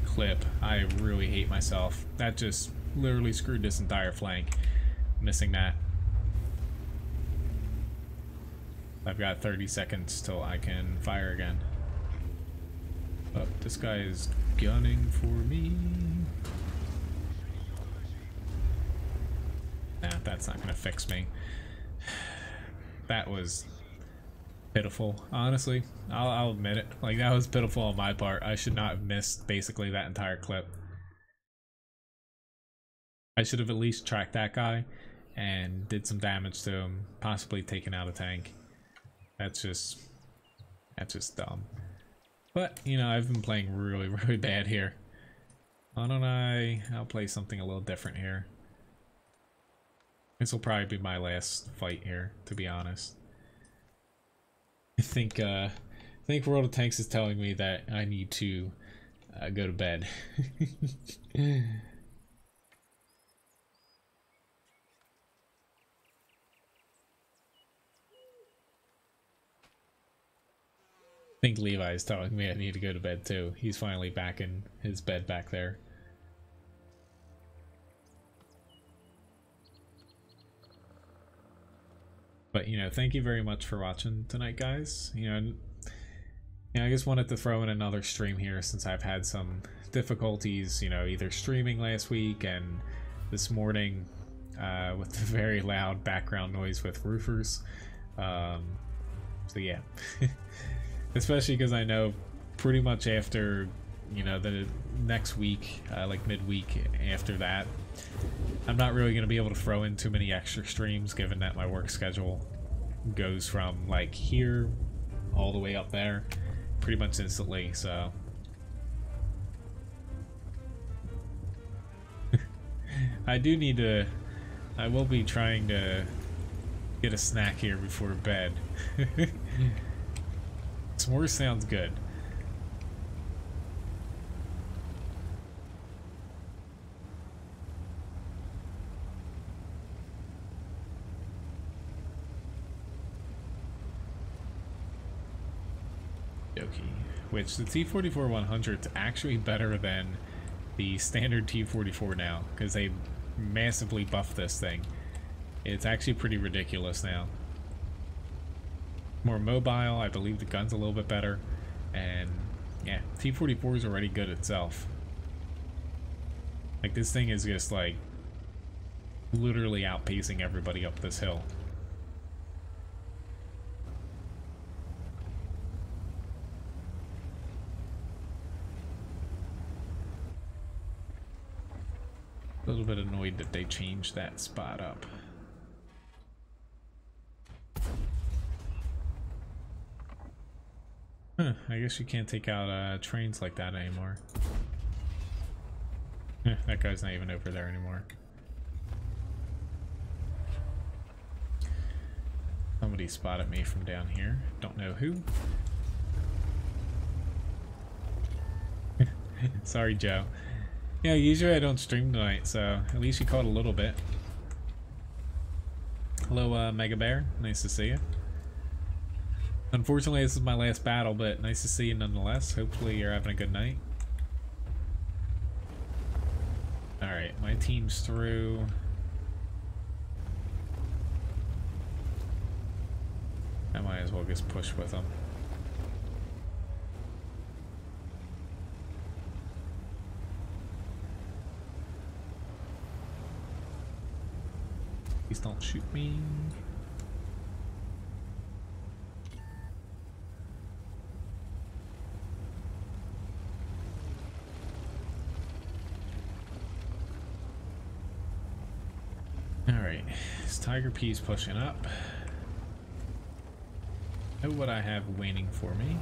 clip. I really hate myself. That just literally screwed this entire flank. Missing that. I've got 30 seconds till I can fire again. Oh, this guy is gunning for me. Nah, that's not gonna fix me. That was pitiful, honestly. I'll admit it. Like, that was pitiful on my part. I should not have missed basically that entire clip. I should have at least tracked that guy and did some damage to him, possibly taken out a tank. That's just dumb. But, you know, I've been playing really bad here. Why don't I'll play something a little different here. This will probably be my last fight here, to be honest. I think World of Tanks is telling me that I need to go to bed. think Levi's telling me I need to go to bed too. He's finally back in his bed back there. But, you know, thank you very much for watching tonight, guys. You know, I just wanted to throw in another stream here since I've had some difficulties, you know, either streaming last week and this morning with the very loud background noise with roofers. So yeah, especially because I know pretty much after, you know, the next week, like midweek after that, I'm not really going to be able to throw in too many extra streams given that my work schedule goes from like here all the way up there pretty much instantly, so I will be trying to get a snack here before bed. S'mores sounds good. Which the T44-100 is actually better than the standard T44 now, because they massively buffed this thing. It's actually pretty ridiculous now. More mobile, I believe the gun's a little bit better, and yeah, T44 is already good itself. Like, this thing is just like literally outpacing everybody up this hill. A little bit annoyed that they changed that spot up. Huh, I guess you can't take out trains like that anymore. That guy's not even over there anymore. Somebody spotted me from down here. Don't know who. Sorry, Joe. Yeah, usually I don't stream tonight, so at least you caught a little bit. Hello, Mega Bear. Nice to see you. Unfortunately, this is my last battle, but nice to see you nonetheless. Hopefully you're having a good night. Alright, my team's through. I might as well just push with them. Please don't shoot me. Alright, this Tiger P's pushing up. Know what I have waiting for me.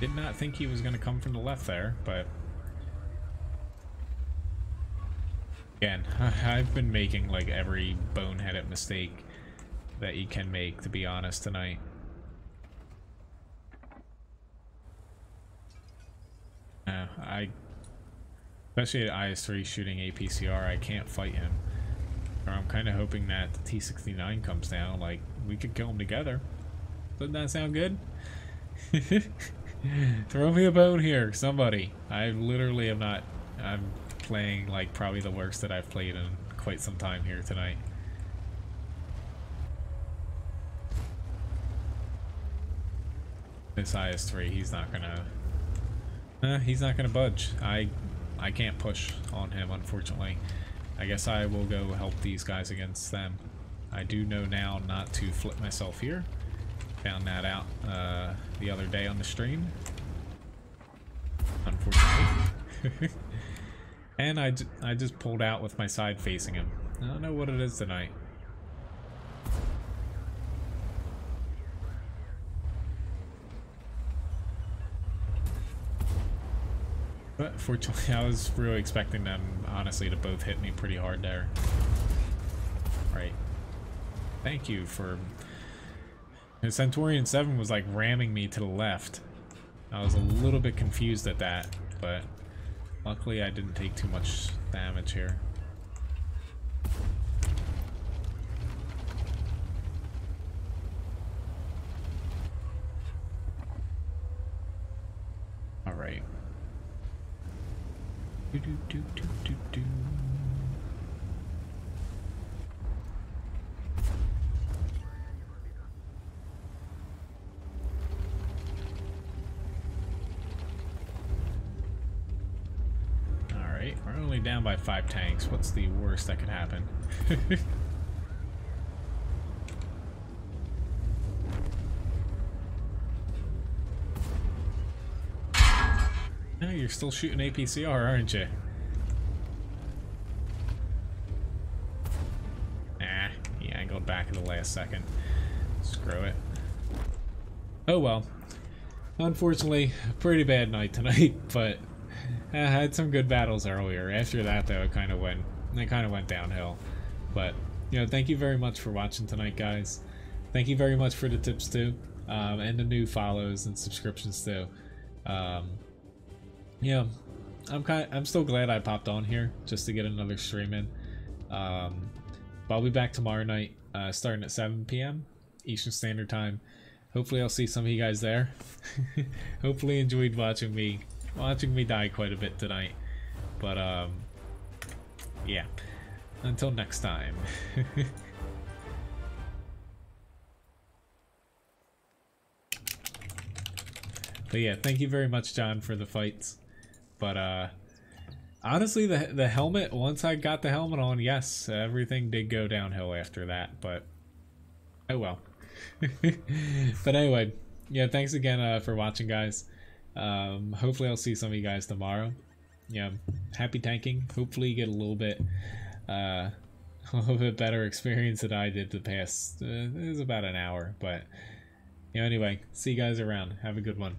Did not think he was going to come from the left there, but again, I've been making like every boneheaded mistake that you can make, to be honest, tonight. Especially at IS-3 shooting APCR, I can't fight him. Or I'm kind of hoping that the T-69 comes down, like, we could kill him together. Doesn't that sound good? Throw me a bone here, somebody. I literally am not... I'm playing, like, probably the worst that I've played in quite some time here tonight. This IS-3, he's not gonna budge. I can't push on him, unfortunately. I guess I will go help these guys against them. I do know now not to flip myself here. Found that out the other day on the stream, unfortunately. And I just pulled out with my side facing him. I don't know what it is tonight. But fortunately, I was really expecting them, honestly, to both hit me pretty hard there. Right. Thank you for... The Centurion 7 was like ramming me to the left. I was a little bit confused at that, but luckily I didn't take too much damage here. right. Do, do, do, do, do, do. Alright, we're only down by 5 tanks. What's the worst that could happen? No, you're still shooting APCR, aren't you? Nah, he angled back at the last second. Screw it. Oh well. Unfortunately, a pretty bad night tonight, but I had some good battles earlier. After that, though, it kind of went downhill. But you know, thank you very much for watching tonight, guys. Thank you very much for the tips too, and the new follows and subscriptions too. Yeah, I'm still glad I popped on here just to get another stream in. But I'll be back tomorrow night, starting at 7 p.m. Eastern Standard Time. Hopefully, I'll see some of you guys there. Hopefully, enjoyed watching me die quite a bit tonight. But yeah. Until next time. But yeah, thank you very much, John, for the fights. But honestly, the helmet, once I got the helmet on, yes, everything did go downhill after that, but oh well. But anyway, yeah, thanks again for watching, guys. Hopefully I'll see some of you guys tomorrow. Yeah, happy tanking. Hopefully you get a little bit better experience than I did the past, it was about an hour, but you know, anyway, see you guys around. Have a good one.